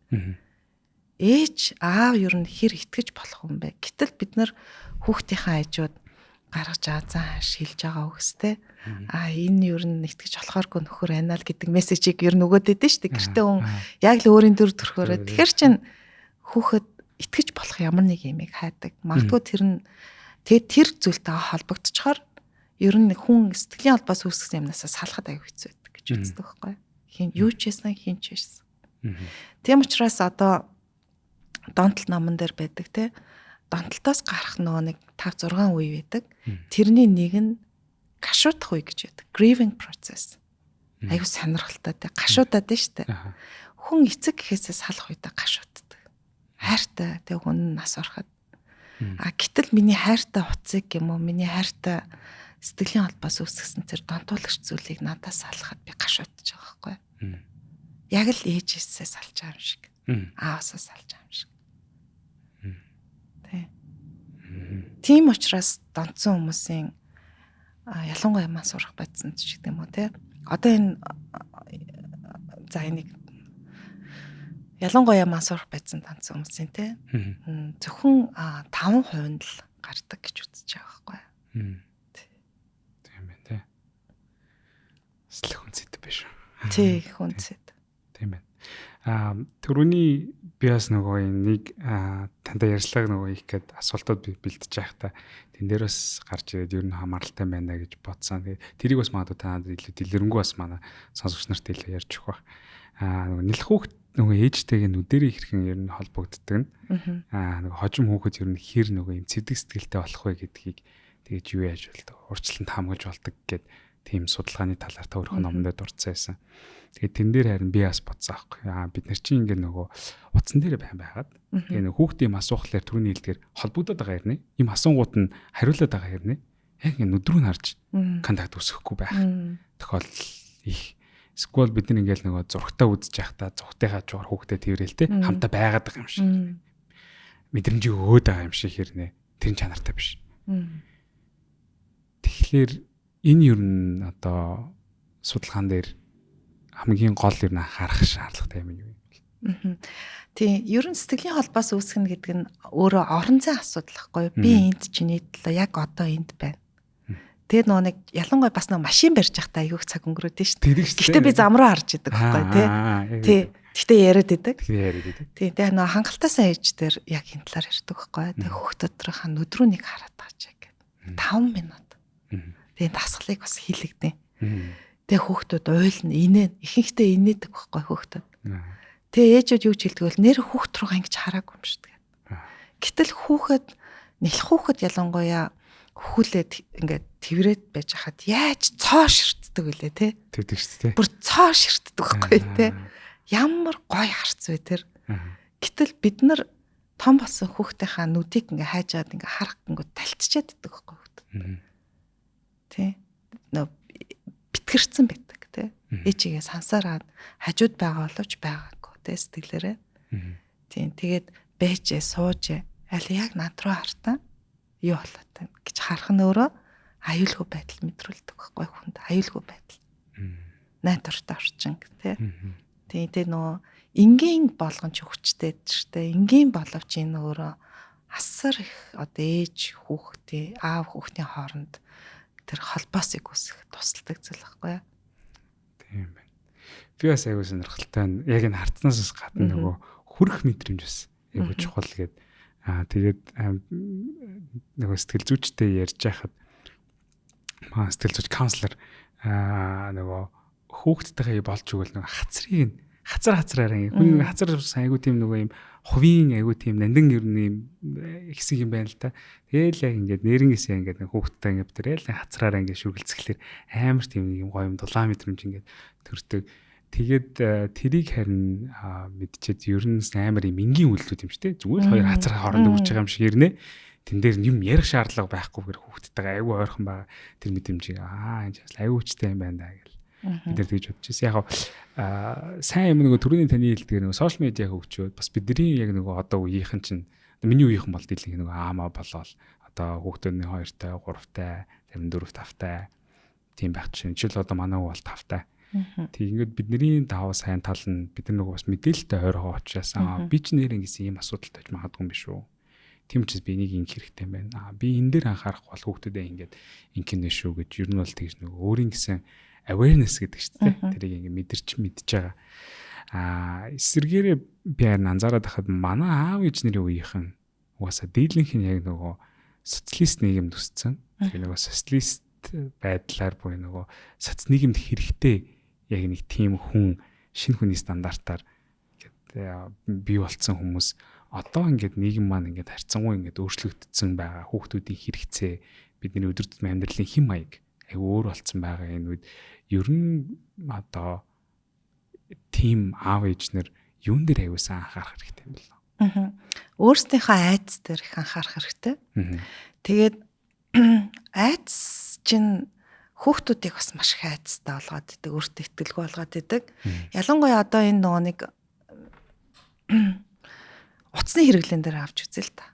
Ээж аав юу н хэр итгэж болох хүн бэ? Гэтэл бид нар хүүхдийнхаа хажууд гаргаж аазаа шилж байгаа үгстэй. Энэ юу н итгэж болохооргүй нөхөр байна л гэдэг мессежийг юу нөгөөд өгдөө штэ. Гэртээ хүн яг л өөрийн төр төрхөөрөө. Тэгэхэр чин хүүхэд итгэж болох ямар нэг юмыг хайдаг. Магадгүй тэр зүйлтэй холбогдчихоор ер нь хүн сэтгэлийн холбоос үүсгэсэн юмнасаа салахад аяг хэцүү байдаг гэж үздэг байхгүй. Хин юу ч хийсэн хин ч хийсэн. Тийм учраас одоо донтол номон дээр байдаг те донтолтоос гарах нөгөө нэг 5 6 үе байдаг. Тэрний нэг нь гашуудах үе гэж байдаг. Grieving process. Аягүй сонирхолтой те гашуудаад нь штэ. Хүн эцэг гэхээсээ салах үедээ гашууддаг. Хайртай те хүн нас ороход. Гэтэл миний хайртай утсыг юм уу миний хайртай сэтгэлийн холбоос үүсгэсэн тэр донтуулагч зүйлийг надаас салахад би гашуудж байгаа байхгүй. Яг л ээжээсээ салж байгаа юм шиг. Аавсаа салж байгаа юм шиг. Тийм учраас донцсон хүмүүсийн ялангуяа маань сурах байсан ч гэдэг юм уу те. Одоо энэ за энийг ялангуяа маань сурах байсан танц хүмүүсийн те. Зөвхөн 5% л гардаг гэж үзэж байгаа байхгүй. Тийм байна те. Бас л хүнцэд биш үү? Тий, хүнцэд. Тийм байна. Түрүүний би бас нөгөө нэг тантай ярьслаг нөгөө их гээд асуултууд бэлдэж байхдаа тэн дээр бас гарч ирээд ер нь хамааралтай байна гэж бодсон. Тэгээд тэрийг бас магадгүй танад илүү дэлгэрэнгүй бас манай сонсогч нарт илүү ярьж өгөх. Нөгөө нэлэх хүүхд нөгөө ээжтэйгээ нүдэрээ хэрхэн ер нь холбогддог нь. Нөгөө хожим хүүхэд ер нь хэр нөгөө юм цэвдэг сэтгэлтэй болох вэ гэдгийг тэгэж юу яаж болдог. Урчлалт хамгаалж болдог гэд тийм судалгааны талаар та өөрийнхөө номонд дурдсан байсан. Тэгээд тэн дээр харин би бас бодсон аахгүй. Бид нар чинь ингээ нөгөө утсан дээр байгаад тэгээ нөгөө хүүхдийн асуухлаар түрүүний хэлдгээр холбогдоод байгаа хэрнээ. Ийм асуунгууд нь хариулаад байгаа хэрнээ. Яг ингээ нүдрүү нь харж контакт үүсэхгүй байх тохиолдол их. Эсвэл бид нар ингээл нөгөө зургтаа үзэж байхдаа зүгтээхаа жуур хүүхдэд тэрэлтэй хамтаа байгаад байгаа юм шиг. Мэдрэмжийг өгөөд байгаа юм шиг хэрнээ. Тэр чанартай биш. Тэгэхээр энэ юу н одоо судалгаан дээр хамгийн гол юу н анхаарах шаардлагатай юм юу юм. Тийм, ер нь сэтгэлийн холбоос үүсгэнэ гэдэг нь өөрөө орон зай асуудал байхгүй юу? Би энд чинь нийтлээ яг одоо энд байна. Тэгээд нөгөө нэг ялангуяа бас нэг машин барьж байхдаа аюух цаг өнгөрөөд нь шүү дээ. Гэхдээ би зам руу харж идэг байхгүй тий. Гэхдээ яриад идэг. Тий, тэгээд нөгөө хангалттай ээж дээр яг энэ талаар ярьдаг байхгүй. Тэгээд хүүхдүүдийнхаа нүдрүүнийг хараад байгаа ч яг 5 минут. Тэгээд дасгалыг бас хийлэгдэн. Тэгээд хүүхдүүд уйлна, инээ, ихэнхдээ инээдэг байхгүй хүүхдүүд. Тэгээ ээжүүд юу ч хэлдэг бол нэр хүүхд руугаа ингэж хараагүй юм шүү дээ. Гэтэл нэлэх хүүхэд ялангуяа хөхүүлээд ингээд тэрвэрэд байж хахад яаж цоо ширтдэг вүлээ те. Тэгдэг шүү дээ. Бүр цоо ширтдэг байхгүй те. Ямар гоё харц вэ тэр. Гэтэл бид нар том болсон хүүхдийнхаа нүдийг ингээ хайжаад ингээ харах гингүүд талтчаад иддэг байхгүй хүүхд. Тэ. Нөө битгэрсэн байдаг те. Ээжигээ сансараад хажууд байгаа боловч байгаагүй те сэтгэлээрээ. Тийм тэгээд бэжээ суужээ аль яг над руу хартаа юу болоод байна гэж харах нь өөрөө аюулгүй байдал мэдрүүлдэг байхгүй хүнд аюулгүй байдал. Найдвартай орчин тий. Тэгээд нөгөө энгийн болгонч хүчтэй штэ энгийн боловч энэ өөрөө асар их одоо ээж хүүхдээ аав хүүхдийн хооронд тэр холбоосыг үүсгэх тусалдаг зүйл байхгүй. Тийм байна. Би бас аягүй сонирхолтой нь яг энэ хартнаас гадна нөгөө хүрх мэдрэмж бас аягүй чухал гэдэг. Тэгээд нөгөө сэтгэл зүйчтэй ярьж байхад сэтгэл зүйч каунслер нөгөө хүүхдтэйгээ болж өгвөл нөгөө хацраараа хүн хацар айгүй тийм нөгөө юм хувийн айгүй тийм нандин ер нь юм ихсэг юм байна л та. Тэгээл яг ингээд нэрнгээсээ ингээд хүүхдтэй ингээд тэрэл хацраараа ингээд шүргэлцэхлээр амар тийм юм гоё юм дулаан мэдрэмж ингээд төрдөг. Тэгээд тэрийг харин мэдчихэд ер нь амар юм энгийн үйлдэл юм шүү дээ. Зүгээр л хоёр хацар хооронд үрж байгаа юм шиг ирнэ. Тэн дээр юм ярих шаардлага байхгүйгээр хүүхдтэйгээ айгүй ойрхон байгаа тэр мэдрэмжийг энэ ч айгүй хүчтэй юм байна гэл. Бид нар тэгж бодчихсон. Яг сайн юм нөгөө түрүүний таны хэлдгээр нөгөө сошиал медиа хөгжөөд бас бидний яг нөгөө одоо үеийнхэн чинь миний үеийнхэн бол дийлэнх нөгөө аамаа болоод одоо хүүхдүүдний 2-тай, 3-тай, 4, 5-тай тийм байх чинь жишээл одоо манай уу бол 5-тай. Тэгээд бидний даваа сайн тал нь бид нар нөгөө бас мэдээлэлтэй ойрхоо учраас би ч нэр ингэсэн ийм асуудалтай ч магадгүй юм биш үү. Тийм учраас би энийг ингэх хэрэгтэй юм байна. Би энэ дээр анхаарах бол хүүхдүүдээ ингээд ингэнэ шүү гэж ер нь бол тэгж нөгөө өөрийн гэсэн awareness гэдэг шүү дээ. Тэрийг ингээд мэдж байгаа. Эсвэргээрээ би анзаараад байхад манай аав ээж нарын үеийнхэн угаасаа дийлэнх нь яг нөгөө социалист нийгэмд өссөн. Тэгээ нөгөө социалист байдлаар буюу нөгөө соц нийгэмд хэрэгтэй яг нэг тийм хүн шинэ хүний стандартаар бий болсон хүмүүс одоо ингээд нийгэм маань ингээд харьцангуй ингээд өөрчлөгдсөн байгаа хүүхдүүдийн хэрэгцээ бидний өдөр тутмын амьдралын хэм маяг өөр болсон байгаа энэ үед ер нь одоо тийм аав ээжнэр юун дээр аяусан анхаарах хэрэгтэй юм бол. Өөрсдийнхөө айдас дээр их анхаарах хэрэгтэй. Тэгээд айдас чинь хүүхдүүдийг бас маш их айдастай болгоод идэг, өөртөө итгэлгүй болгоод идэг. Ялангуяа одоо энэ нөгөө нэг утасны хэрэглэн дээр авч үзээ л та.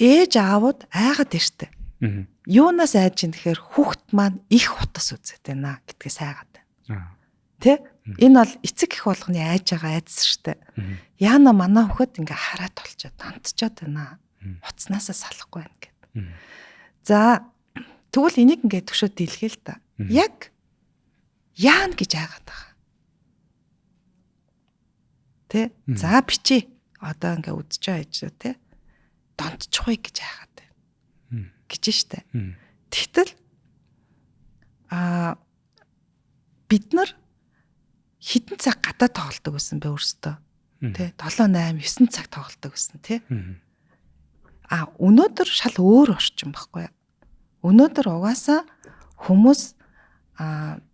Ээж аавууд айгаад иртэ. юунаас айж ин тэгэхээр хүүхэд маань их утас үзээд байна гэдгээ сайгаад байна. Тэ? Энэ бол эцэг их болгоны айж байгаа айдас штэ. Яана манай хүүхэд ингээ хараад толчоод донтчоод байна. Утаснасаа салахгүй байна гэд. За тэгвэл энийг ингээ төвшөө дийлхээ л та. Яг яана гэж айгаад байгаа. Тэ? За бичээ. Одоо ингээ үдчихэж байж тэ. Донтчихгүй гэж айгаад байна. Гэж штэ. Тэгтэл бид нар хэдэн цаг гадаа тоглолдог байсан бэ өөрсдөө. Тэ 7 8 9 цаг тоглолдог байсан тэ. Өнөөдөр шал өөр орчин байхгүй. Өнөөдөр угаасаа хүмүүс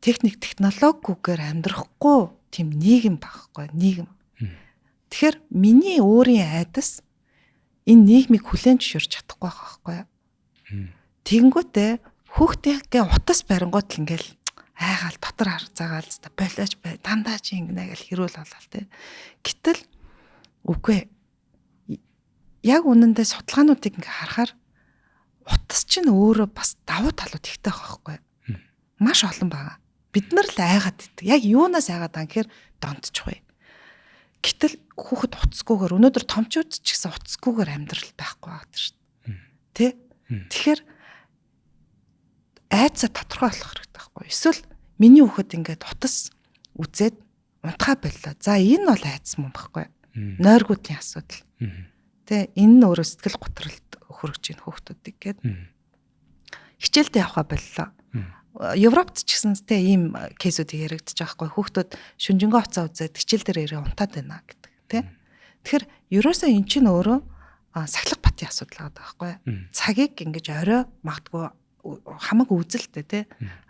техник технологигээр амьдрахгүй тийм нийгэм байхгүй нийгэм. Тэгэхээр миний өөрийн айдас энэ нийгмийг хүлээн зөвшөөрч чадахгүй байхгүй. Тэгэнгүүтээ хүүхдийнхээ утас барингууд л ингээл айгаал дотор заагаал та болооч бай дандаа чи ингэнэ гэл хэрүүл болол тэ. Гэтэл үгүй яг үнэндээ судалгаануудыг ингээ харахаар утас чинь өөрөө бас давуу талууд ихтэй байхгүй. Маш олон байгаа. Бид нар л айгаад идэг. Яг юунаас айгаад байгаа гэхээр донтчихгүй. Гэтэл хүүхэд утасгүйгээр өнөөдөр томчууд ч гэсэн утасгүйгээр амьдрал байхгүй байгаа шүү дээ. Тэ? Тэгэхээр айцаа тодорхой болох хэрэгтэй байхгүй. Эсвэл миний хүүхэд ингээд утас үзээд унтахаа боллоо. За энэ бол айц юм байхгүй. Нойргуудын асуудал. Тэ энэ нь өөрөө сэтгэл готролд хүрэж ийн хүүхдүүдийг гээд хичээлдээ явахаа боллоо. Европт ч гэсэн тэ ийм кейсүүдийг яригдчих байхгүй. Хүүхдүүд шүнжэнгөө уцаа үзээд хичээл дээр ирээ унтаад байна гэдэг тэ. Тэгэхээр ерөөсөө эн чинь өөрөө сахилга батын асуудал байгаа байхгүй. Цагийг ингэж орой магадгүй хамаагүй үзэлтэй те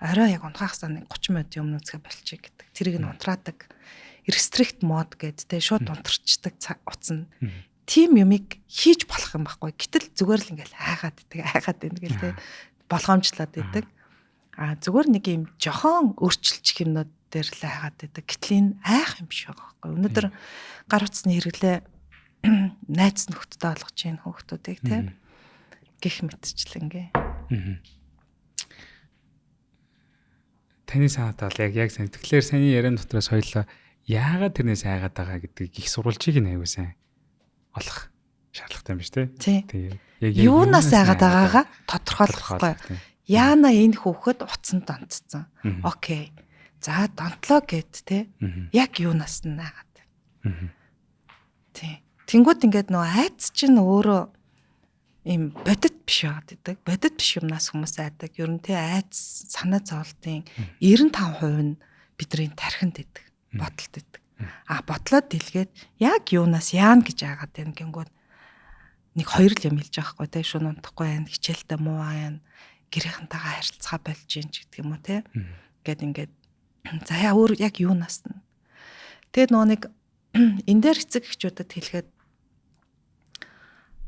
орой яг унтахаасаа 30 минут өмнө үзэх болчих гэдэг. Тэрийг нь унтраадаг restrict mode гэдэг те шууд унтарчдаг утасна. Тим юмыг хийж болох юм байхгүй. Гэтэл зүгээр л ингээл хайгаад байна гэл те болгоомжлоод идэг. Зүгээр нэг юм жохон өөрчилчих юмнууд дээр л хайгаад идэг. Гэтэл энэ айх юм шиг байгаа байхгүй. Өнөөдөр гар утасны хэрэглээ найз нөхдөдөө олгож чинь хүүхдүүдийг те гих мэтчлэнгээ. Таны санаат бол яг сайн. Тэгэхээр саний яриан дотроос хоёлаа яагаад тэрнээс айгаад байгаа гэдгийг их сурвалжийг нь аягүй сайн олох шаардлагатай юм биш үү? Юунаас айгаад байгаагаа тодорхойлох байхгүй. Яана энэ хүүхэд утсанд донтцсон. Окей. За донтлоо гэд те. Яг юунаас нь айгаад. Тий. Тэнгүүд ингээд нөө айц чинь өөрөө им бодит биш байгаад идэг. Бодит биш юмнаас хүмүүс айдаг. Ер нь тий айц санаа зовлтын 95% нь бидний тархинд идэг. Бодолд идэг. Бодлоод дэлгээд яг юунаас яана гэж айгаад байна гингүүд нэг хоёр л юм хэлж байгаа хгүй тий шууд унтахгүй байна. Хичээлдээ муу байна. Гэрийнхэнтэйгээ харилцаа болж гин ч гэдэг юм уу тий. Ингээд за яа өөр яг юунаас нь. Тэгээд нөө нэг энэ дээр эцэг эхчүүдэд хэлэхэд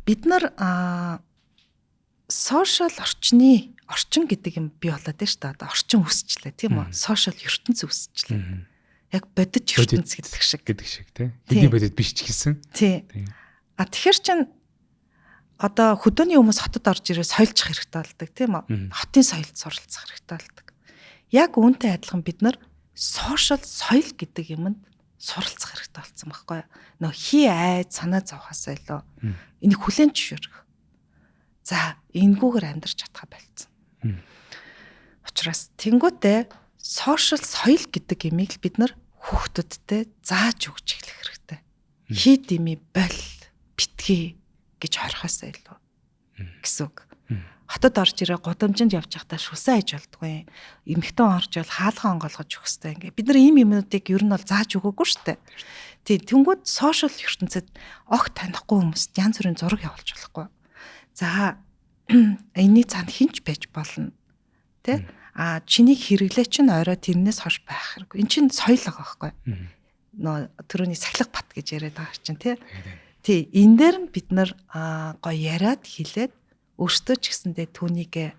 бид нар сошиал орчин гэдэг юм бий болоод байна шүү дээ. Одоо орчин үсчлээ тийм үү? Сошиал ертөнц үсчлээ. Яг бодит ертөнц гэдэг шиг тийм. Хэдий бодит биш ч гэсэн. Тийм. Тэгэхээр чин одоо хөдөөний хүмүүс хотод орж ирээ соёлжих хэрэгтэй болдог тийм үү? Хотын соёлд суралцах хэрэгтэй болдог. Яг үүнтэй адилхан бид нар сошиал соёл гэдэг юмд суралцах хэрэгтэй болсон байхгүй юу? Нөө хий айд санаа зовхоосоо илүү энийг хүлээн зөвшөөрөх. За энэгүүгээр амьдарч чадхаа болцсон. Учираас тэнгуүтээ сошиал соёл гэдэг имийг л бид нар хүүхдүүдтэй зааж өгч эхлэх хэрэгтэй. Хий дими бол битгий гэж хорхосоо илүү гэсэн үг. Хотод орж ирээ гудамжинд явж байхдаа шүсэн аж болдгүй. Эмэгтэн орж бол хаалгаа онгоолгож өгөх хэрэгтэй ингээ. Бид нар ийм юмнуудыг ер нь бол зааж өгөөгүй шүү дээ. Тийм тэнгууд сошиал ертөнцид огт танихгүй хүмүүст янз бүрийн зураг явуулж болохгүй. За энэний цаанд хинч байж болно. Тэ? Чиний хэрэглээ чинь орой тэрнээс хойш байх хэрэггүй. Эн чинь соёл байгаа байхгүй. Нөө түрүүний сахилга бат гэж яриад байгаа чинь тий. Тий энэ дээр нь бид нар гоё яриад хэлээд өөртөө ч гэсэндээ түүнийг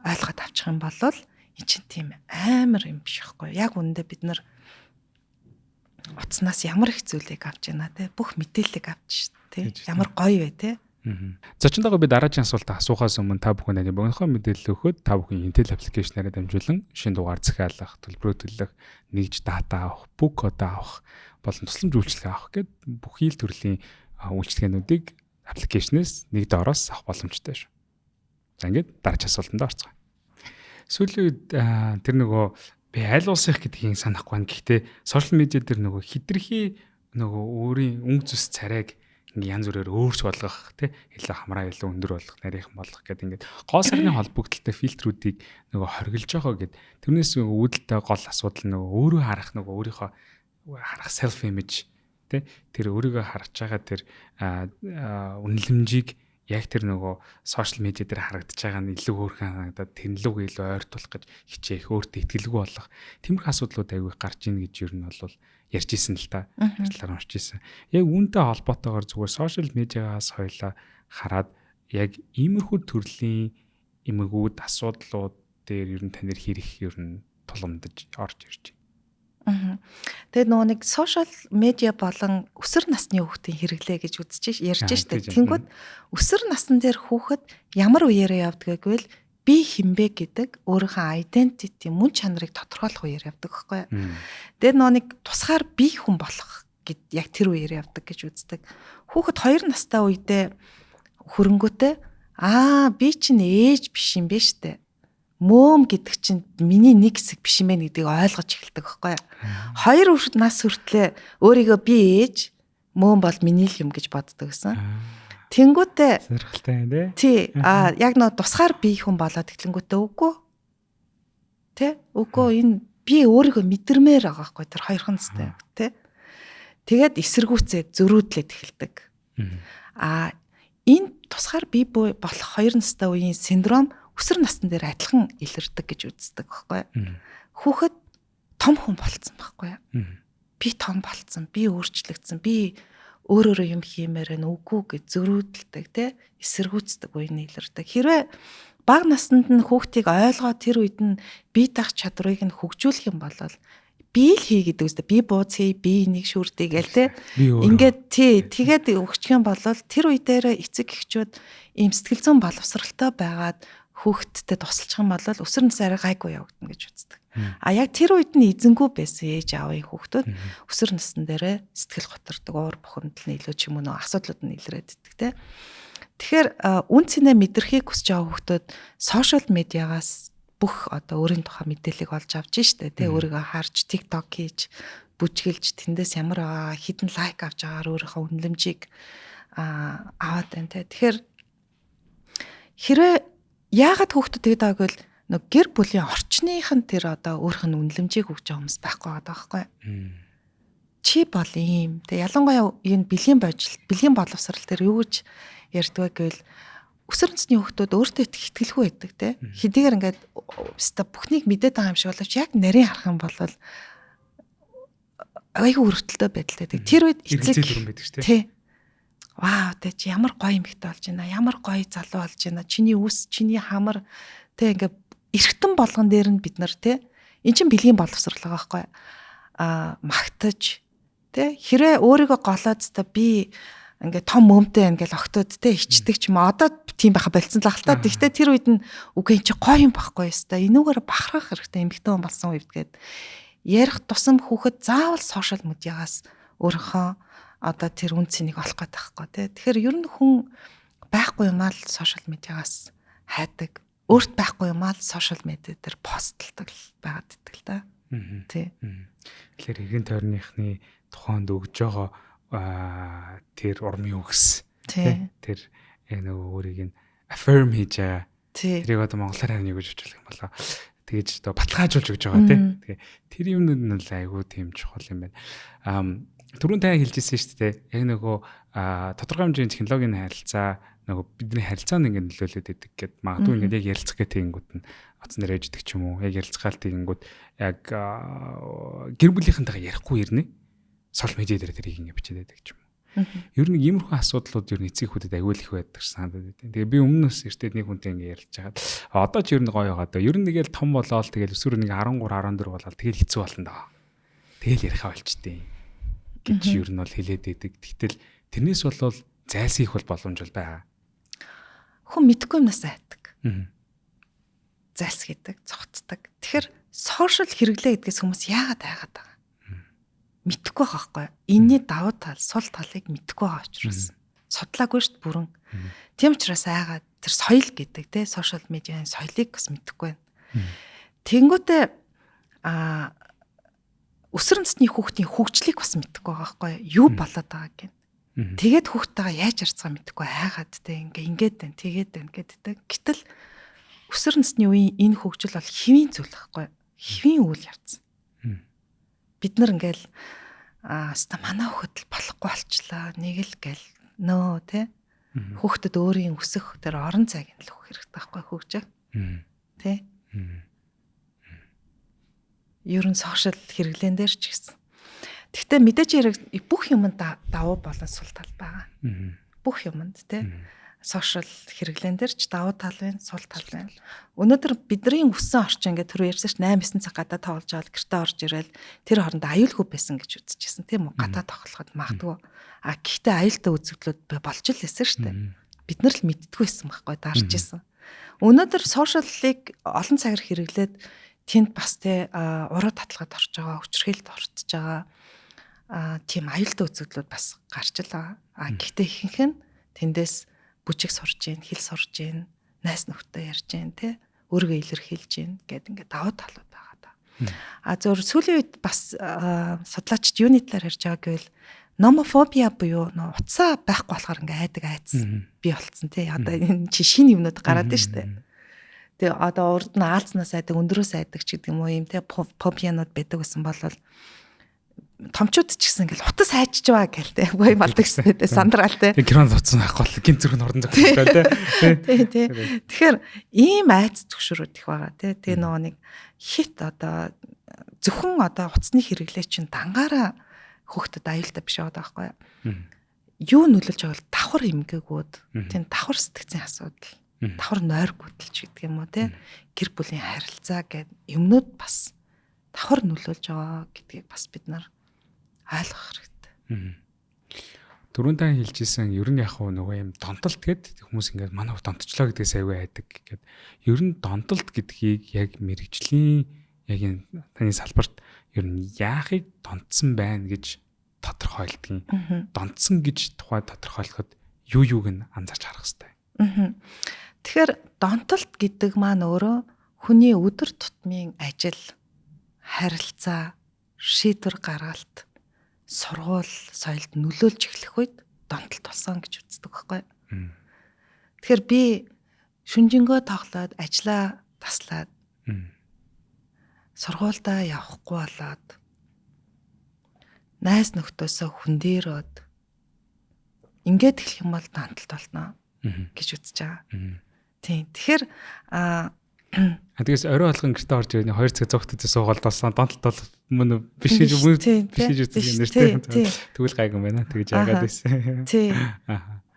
ойлгоод авчих юм бол эн чинь тийм амар юм биш байхгүй. Яг үүндээ бид нар утаснаас ямар их зүйлийг авч яана те бүх мэдээллийг авч тий ямар гоё вэ те Зочиндоо би дараагийн асуултаа асуухаас өмнө та бүхэн богинохоо мэдээлэл өгөхөд та бүхэн Intel аппликейшнаараа дамжуулан шинэ дугаар захиалах, төлбөрөө төлөх, нэгж дата авах, бүх код авах, болон тусламж үйлчилгээ авах гэд бүхий л төрлийн үйлчилгээнүүдийг аппликейшнээс нэг доороос авах боломжтой шүү. За ингээд дараагийн асуултанд орцгоо. Сүүлийн үед тэр нөгөө би аль улсынх гэдгийг санахгүй байна. Гэхдээ сошиал медиа дээр нөгөө хитрхи нөгөө өөрийн өнгө зүс царайг янз бүрээр өөрч болгох тий илүү хамраа илүү өндөр болгох нарийнхан болгох гэдэг ингээд гол сарны холбогдолтой фильтрүүдийг нөгөө хоригдж байгаа гэд тэрнээс үүдэлтэй гол асуудал нөгөө өөрөө харах нөгөө өөрийнхөө харах self image тий тэр өөрийгөө харж байгаа тэр үнэлэмжийг яг тэр нөгөө сошиал медиа дээр харагдаж байгаа нь илүү хөөрхөн харагдаад тэрнлүүгээ илүү ойртуулах гэж хичээх өөртөө итгэлгүй болох тиймэрхүү асуудлууд аягүй гарч ийн гэж юу нь бол ярьж исэн л та. Ярьдлаар уншиж исэн. Яг үүнтэй холбоотойгоор зүгээр сошиал медиагаас хоёлаа хараад яг иймэрхүү төрлийн эмгэгүүд асуудлууд дээр ер нь танэр хэрэг ер нь тулгамдж орж ирж байна. Тэгээд нөгөө нэг сошиал медиа болон өсвөр насны хүүхдийн хэрэглээ гэж ярьж штэ. Тэнгүүд өсвөр насн дээр хүүхэд ямар үеэрээ явдаг гэвэл би хинбэ гэдэг өөрийнхөө identity мөн чанарыг тодорхойлох үеэр явдаг байхгүй. Тэгээд нөгөө нэг тусгаар би хүн болох гэд яг тэр үеэр явдаг гэж үздэг. Хүүхэд 2 настай үедээ хөрөнгөтэй би чинь ээж биш юм бэ штэ. Мөөм гэдэг чинь миний нэг хэсэг биш юм бэ гэдгийг ойлгож эхэлдэг байхгүй. 2 нас хүртлээр өөрийгөө би ээж, мөөм бол миний л юм гэж боддог гэсэн. Тэнгүүтээ сонирхолтой юм тий. Яг нөө тусгаар бие хүн болоод тэглэнгүүтээ үгүй. Тэ? Үгүй энэ би өөрийгөө мэдэрмээр байгаа байхгүй тэр 2 настай тий. Тэгээд эсэргүүцээ зөрүүдлээд эхэлдэг. Энэ тусгаар бие болох 2 настай үеийн синдром өсвөр насны дээр адилхан илэрдэг гэж үздэг байхгүй. Хүүхэд том хүн болцсон байхгүй. Би том болцсон, би өөрчлөгдсөн, би өөрөөрөө юм хиймээр нь үгүй гэж зөрүүдэлдэг тий эсэргүүцдэг үеийн илэрдэг. Хэрвээ бага наснд нь хүүхдийг ойлгоо тэр үед нь бие даах чадварыг нь хөгжүүлэх юм бол би л хий гэдэг үстэй би бууцгий би энийг шүрдэй гээл тий ингээд тий тэгээд өгчих юм бол тэр үе дээр эцэг эхчүүд ийм сэтгэл зүйн боловсралтай байгаад хүүхдтэй тусалчих юм бол өсвөр насны арай гайгүй явагдана гэж үздэг. Яг тэр үед нь эзэнгүй байсан ээж аавын хүүхдүүд өсвөр насн дээрээ сэтгэл готордог, уур бухимдал нь илүү ч юм уу асуудлууд нь илрээд иддэг те. Тэгэхээр үн цэнэ мэдрахийг хүсэж байгаа хүүхдүүд сошиал медиагаас бүх одоо өөрийн тухай мэдээллийг олж авч штэ те. Өөрийгөө харж TikTok хийж, бүжгэлж тэндээс ямар хідэн лайк авч байгаагаар өөрийнхөө үнэлэмжийг аваад байна те. Тэгэхээр хэрвээ яагаад хүүхдүүд тэгээд байгавал нэг гэр бүлийн орчныхан тэр одоо өөрх нь үнэлэмжийг өгч байгаа хүмүүс байхгүй байгаа байхгүй. Чи бол ийм. Тэг ялангуяа энэ бэлгийн боловсрал тэр юу гэж ярьдгаа гэвэл өсвөр насны хүүхдүүд өөртөө итгэлгүй байдаг те. Хэдийгээр ингээд өста бүхнийг мэдээд байгаа юм шиг боловч яг нарийн харах юм бол айгүй өрөвдөлтөй байдалтай. Тэр үед эцэг дүрэн байдаг шүү те. Вау тэ чи ямар гоё эмэгтэй болж байна. Ямар гоё залуу болж байна. Чиний үс, чиний хамар тэ ингээд эргэтэн болгон дээр нь бид нар те эн чин бэлгийн боловсрал байгаа байхгүй магтаж те хэрэг өөрийгөө голоод та би ингээд том өмтэй ингээл огтод те ичдэг ч юм одоо тийм байха болцсон л хальтаа гэхдээ тэр үед нь үгүй эн чи гоё юм байхгүй ёстой энүүгээр бахархах хэрэгтэй эмэгтэй хүн болсон үед гээд ярих тусам хүүхэд заавал сошиал медиагаас өөрийнхөө одоо тэр үн цэнийг олох гэдэг байхгүй те тэгэхээр ер нь хүн байхгүй юм аа л сошиал медиагаас хайдаг өөрт байхгүй юм аа л сошиал медиа дээр постлдаг байгаад идэг л да. Тий. Тэгэхээр эргэн тойрныхны тухайд өгж байгаа тэр урмын үгс тэр яг нөгөө өөрийг нь affirm хийж байгаа. Тэрийг одоо монголоор нэг гэж хэлэх юм болоо. Тэгэж одоо баталгаажуулж өгж байгаа тий. Тэгээ тэр юмнууд нь л айгүй тийм чухал юм байна. Түрүүн тань хэлжсэн шүү дээ. Яг нөгөө тодорхой хэмжээний технологийн харилцаа нөгөө бидний харилцаанд ингэ нөлөөлөд идэг гэд магадгүй ингэ яг ярилцах гэх тэгэнгүүт нь оцсон дээр ээждэг ч юм уу яг ярилцгаал тэгэнгүүт яг гэр бүлийнхэнтэйгээ ярихгүй ирнэ сошиал медиа дээр тэрийг ингэ бичээд байдаг ч юм уу. Ер нь иймэрхүү асуудлууд ер нь эцэг хүүхдэд аюул их байдаг санагдаад байна. Тэгээ би өмнөөс эртээ нэг хүнтэй ингэ ярилцж хагаад одоо ч ер нь гоё байгаа даа. Ер нь нэгэл том болоод тэгэл өсвөр нэг 13 14 болоод тэгэл хэцүү болно даа. Тэгэл яриахаа болчтой гэж ер нь бол хэлээд байдаг. Тэгтэл тэрнээс болвол зайлсхийх бол боломж бол байгаа. хүн мэдгүй юмнаас айдаг. Зайлсхийдэг, цогцдог. Тэгэхээр сошиал хэрэглээ гэдгээс хүмүүс яагаад айгаад байгаа? Мэдхгүй байгаа байхгүй. Энэний давуу тал, сул талыг мэдхгүй байгаа учраас судлаагүй шүү дээ бүрэн. Тийм учраас айгаад тэр соёл гэдэг те сошиал медиагийн соёлыг бас мэдхгүй байна. Тэнгүүтээ өсвөр насны хүүхдийн хөгжлийг бас мэдхгүй байгаа байхгүй юу болоод байгааг гин. Тэгээд хүүхдтэйгээ яаж харьцаа мэдхгүй айгаад те ингээд байна тэгээд байна гэдэг. Гэтэл өсвөр насны үеийн энэ хөгжил бол хэвийн зүйл байхгүй хэвийн үйл явц. Бид нар ингээл хаста манай хүүхэд болохгүй болчлаа нэг л гэл нөө те хүүхдэд өөрийн өсөх тэр орон зайг нь л өгөх хэрэгтэй байхгүй хөгжөө. Тэ? Ер нь сошиал хэрэглэн дээр ч гэсэн. Гэхдээ мэдээж хэрэг бүх юмд давуу болон сул тал байгаа. Бүх юмд те сошиал хэрэглэн дээр ч давуу тал байна, сул тал байна. Өнөөдөр бидний өссөн орчин ингээд түр ярьсан ш 8-9 цаг гадаа тоглож аваад гэртээ орж ирэл тэр хооронд аюулгүй байсан гэж үзчихсэн тийм үү? Гадаа тоглоход магадгүй. Гэхдээ аюултай үзэгдлүүд болж л байсан ш тэ. Бид нар л мэддэггүй байсан байхгүй дарж исэн. Өнөөдөр сошиаллыг олон цагаар хэрэглээд тэнд бас те уруу татлагад орж байгаа, хүчрхийлд орчиж байгаа тийм аюултай үзэгдлүүд бас гарч л байгаа. Гэхдээ ихэнх нь тэндээс бүжиг сурж гин, хэл сурж гин, найс нөхдөд ярьж гин те өөрийгөө илэрхийлж гин гэд ингээд давуу талууд байгаа да. Зөв сүүлийн үед бас судлаачид юуны талаар ярьж байгаа гэвэл номофобия буюу утсаа байхгүй болохоор ингээ айдаг айц би болцсон тий. Одоо энэ чи шинэ юмнууд гараад байна шүү дээ. Тэгээ одоо урд нь аалзнаас айдаг, өндрөөс айдаг ч гэдэг юм уу юм тий фобианууд байдаг гэсэн бол томчууд ч гэсэн ингээл утас хайчж байгаа гэл тий. Бой малдаг шүү дээ. Сандраал тий. Экран утас байхгүй бол гинт зэрэг орон зогсдог тий. Тий. Тэгэхээр ийм айц төгшрүүд их байгаа тий. Тэгээ нөгөө нэг хит одоо зөвхөн одоо утасны хэрэглээ чинь дангаараа хүүхдэд аюултай биш байгаа байхгүй юу нөлөөлж байгаа бол давхар эмгээгүүд тийм давхар сэтгцийн асуудал давхар нойр гүйдэлч гэдэг юм уу те гэр бүлийн харилцаа гэдэг юмнууд бас давхар нөлөөлж байгаа гэдгийг бас бид нар ойлгох хэрэгтэй. Дөрөв тань хэлжсэн ер нь яг нөгөө юм донтолт гэд хүмүүс ингээд манай хөө донтчлоо гэдгээс аягүй айдаг гэд ер нь донтолт гэдгийг яг мэрэгжлийн яг энэ таны салбарт ер нь яахыг донтсон байна гэж тодорхойлдгийг. Донтсон гэж тухай тодорхойлоход юуг нь анзаарч харах хэрэгтэй. Тэгэхээр донтолт гэдэг маань өөрөө хүний өдөр тутмын ажил, харилцаа, шийдвэр гаргалт, сургууль, соёлд нөлөөлж эхлэх үед донтолт болсон гэж үздэг байхгүй. Тэгэхээр би шүнжэнгөө тоглоод ажлаа таслаад сургуульдаа явахгүй болоод найс нөхдөсөө хүндээрөөд ингээд эхлэх юм бол донтолт болно гэж үзэж байгаа. Тийм. Тэгэхээр тэгээс орой болгон гэртээ орж ирэх 2 цаг зогтод суугаад болсон донтолт бол мөн биш гэж үздэг юм нэртэй. Тэгвэл гайгүй байна. Тэгэж яагаад байсан. Тийм.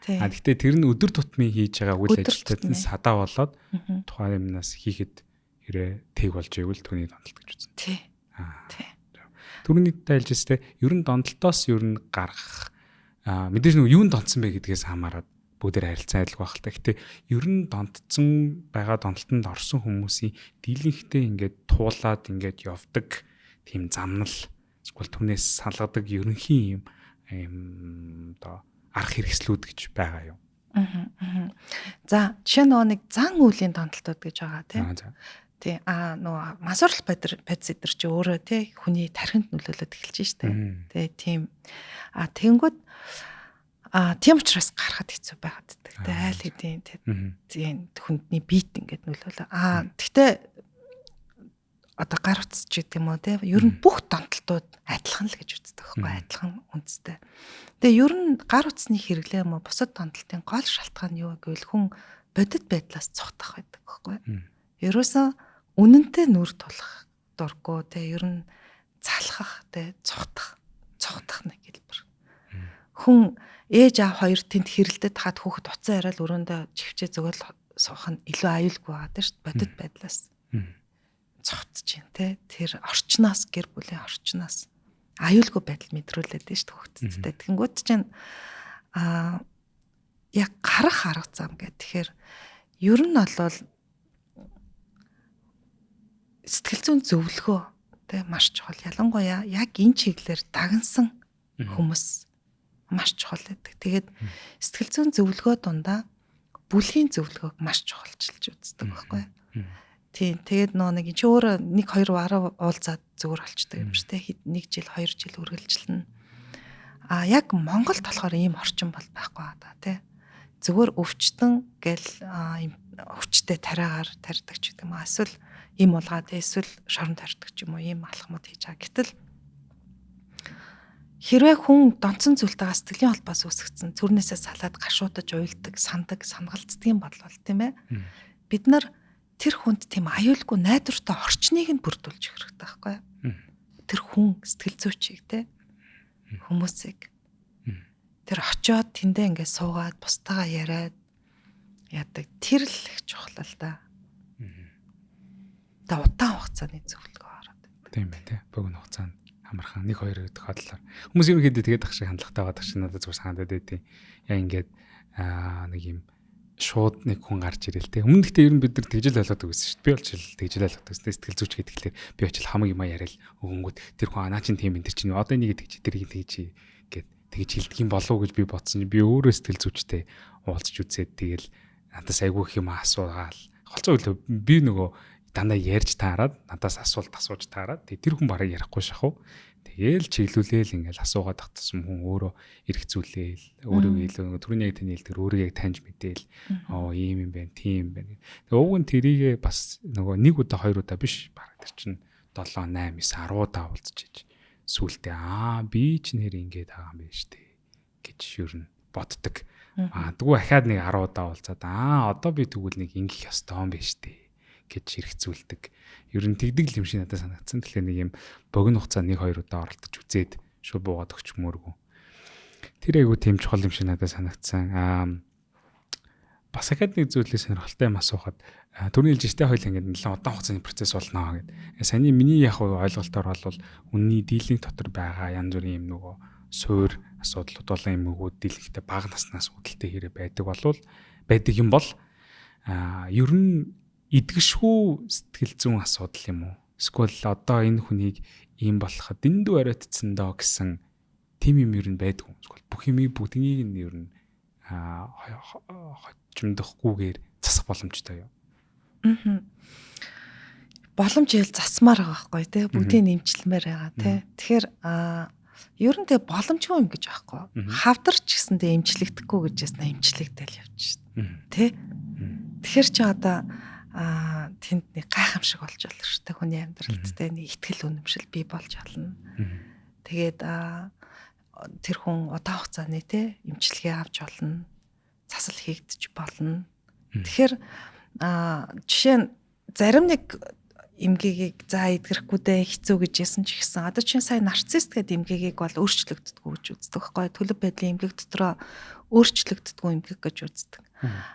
Гэхдээ тэр нь өдөр тутмын хийж байгаа үйл ажиллагаанд нь садаа болоод тухайн юмнаас хийхэд хэрэг тэг болж ивэл түүний донтолт гэж үзнэ. Тий. Түрүүний тайлжстэй ер нь донтолтоос ер нь гарах мэдээж нэг юунд донтсон бэ гэдгээс хамаарат бүгдээр харилцан адилгүй байх л та. Гэтэ ер нь донтцсон байгаа донтолтонд орсон хүмүүсийн дийлэнхтэй ингээд туулаад ингээд явдаг тийм замнал эсвэл түүнээс салгадаг ерөнхий юм одоо арга хэрэгслүүд гэж байгаа юу? За жишээ нөгөө нэг зан үйлийн донтолтууд гэж байгаа тийм. Тий нөгөө мансуурлах бодис эдэр чи өөрөө тий хүний тархинд нөлөөлөд эхэлж штэ. Тий тийм. Тэгэнгүүт тийм учраас гарахад хэцүү байгаад байдаг. Тий айл хэдийн тий хүндний биет ингээд нөлөөлөө. Гэхдээ одоо гар утас ч гэдэг юм уу тий ер нь бүх донтолтууд адилхан л гэж үздэг байхгүй адилхан үндэстэй. Тэгээ ер нь гар утасны хэрэглээ юм уу бусад донтолтын гол шалтгаан юу гэвэл хүн бодит байдлаас цогтох байдаг байхгүй. Ерөөсөө үнэнтэй нүр тулах дурггүй те ер нь залхах те цогтох нэг хэлбэр. Хүн ээж аав хоёр тэнд хэрэлдэт хаад хүүхэд уцаа яриад өрөөндөө живчээ зөгөөл суух нь илүү аюулгүй байгаа шүү дээ бодит байдлаас. Цогтж чинь те тэр орчноос гэр бүлийн орчноос аюулгүй байдал мэдрүүлээд дээ шүү дээ хүүхэдтэй. Тэгэнгүүт чинь яг гарах арга зам гэх. Тэгэхээр ер нь бол сэтгэл зүйн зөвлөгөө тэ маш чухал. Ялангуяа яг энэ чиглэлээр дагнсан хүмүүс маш чухал гэдэг. Тэгээд сэтгэл зүйн зөвлөгөө дундаа бүлгийн зөвлөгөөг маш чухалчилж үздэг байхгүй. Тийм. Тэгээд нэг чи өөрөө 1-2 бараа уулзаад зүгээр болчдөг юм шүү дээ. 1 жил 2 жил үргэлжлэнэ. Яг Монголд болохоор ийм орчин бол байхгүй байгаа тий. Зүгээр өвчтөн гэл өвчтэй тариагаар тарьдаг ч гэдэг юм аа. Эсвэл ийм улгаад эсвэл шорон тарьдаг ч юм уу ийм алхмууд хийж байгаа. Гэтэл хэрвээ хүн донцон зүйлтэйгээ сэтгэлийн холбоос үүсгэсэн зүрнээсээ салаад гашуудаж уйлдаг, сандаг, сангалцдаг юм бол тийм ээ. Бид нар тэр хүнд тийм аюулгүй найдвартай орчныг нь бүрдүүлж хэрэгтэй байхгүй юу? Тэр хүн сэтгэл зүйчийг те хүмүүсийг тэр очиод тэндээ ингээд суугаад бусдаагаа яриад яадаг тэр л их чухал л да. Та удаан хугацааны зөвлөгөө ороод байдаг. Тийм бай тээ. Богино хугацаанд хамархан 1-2 гэдэг хадлаар хүмүүс юм ихэд тэгээд ах шиг хандлагатай байдаг шиг надад зүгээр санагдаад байдیں۔ Яа ингээд нэг юм шууд нэг хүн гарч ирэл тээ. Өмнө гэхдээ ер нь бид нар тэгжэл ойлгодог байсан шүү дээ. Би бол ч тэгжэл ойлгодог. Сэтгэл зүйч гэдэг тэгэхээр би очил хамаг юм яриад өгөнгөт тэр хүн наа чин тийм энэ тэр чинь одоо энийг тэгж тэрийг тэгж гэд тэгж хилдэг юм болов уу гэж би бодсон. Би өөрөө сэтгэл зүйчтэй уулзч үзээд тэгэл надаас айгүй их юм асуугаал. Холцоо үлээ би нөгөө дандаа ярьж таарад надаас асуулт асууж таарад тэр хүн барыг ярихгүй шахав. Тэгээл чиглүүлээл ингээл асуугаад тагтсан хүн өөрөө эргцүүлээл өөрөө илүү түрүүний яг таны хэлдгэр өөрөө яг таньж мэдээл ийм юм байна тийм юм байна. Тэгээ уг нь тэрийгээ бас нөгөө 1 удаа 2 удаа биш бараг тэр чинь 7 8 9 10 удаа уулзчихэж сүултээ би ч нэр ингээд байгаа юм байна штэ гэж ер нь боддог. Тэгвэл ахаад нэг 10 удаа уулзаад одоо би тэгвэл нэг ингэх ёстой юм байна штэ гэж хэрэгцүүлдэг. Ер нь тэгдэг юм шиг надад санагдсан. Тэгэхээр нэг юм богино хугацаа 1-2 удаа оролдож үзээд шууд буугаад өгч мөргөө. Тэр айгу тийм чухал юм шиг надад санагдсан. Бас ахад нэг зүйлээ сонирхолтой юм асуухад түрүүний хэлжтэй хоёул ингээд нэлээд удаан хугацааны процесс болно гэдэг. Саний миний яг ойлголтоор бол үнний дийлэнх дотор байгаа янз бүрийн юм нөгөө суур асуудлууд болон юм өгөөд дийлэнхтэй бага наснаас үүдэлтэй хэрэг байдаг юм бол ер нь идгэшгүй сэтгэл зүйн асуудал юм уу? Эсвэл одоо энэ хүнийг ийм болоход дэндүү оройтцсан доо гэсэн тийм юм ер нь байдаг юм. Эсвэл бүх юмыг бүгднийг нь ер нь хочмдохгүйгээр засах боломжтой юу? Боломж ийл засмаар байгаа байхгүй тий. Бүгдийг нэмчлэмээр байгаа тий. Тэгэхээр ер нь тэг боломжгүй юм гэж аахгүй. Хавдарч гэсэндээ эмчлэгдэхгүй гэж яснаа эмчлэгдэл явчихна. Тий. Тэгэхээр чи одоо тэнд нэг гайхамшиг болж болно шүү дээ хүний амьдралд те нэг ихтгэл үнэмшил бий болж болно. Тэгээд тэр хүн удаан хугацааны те эмчилгээ авч болно. Засал хийгдэж болно. Тэгэхээр жишээ нь зарим нэг эмгээгийг за идгэрэхгүй дээ хэцүү гэж ясан ч ихсэн. Одоо чинь сая нарцист гэдэг эмгээгийг бол өөрчлөгддөггүй гэж үздэг байхгүй. Төлөв байдлын эмгэг дотроо өөрчлөгддөггүй эмгэг гэж үздэг.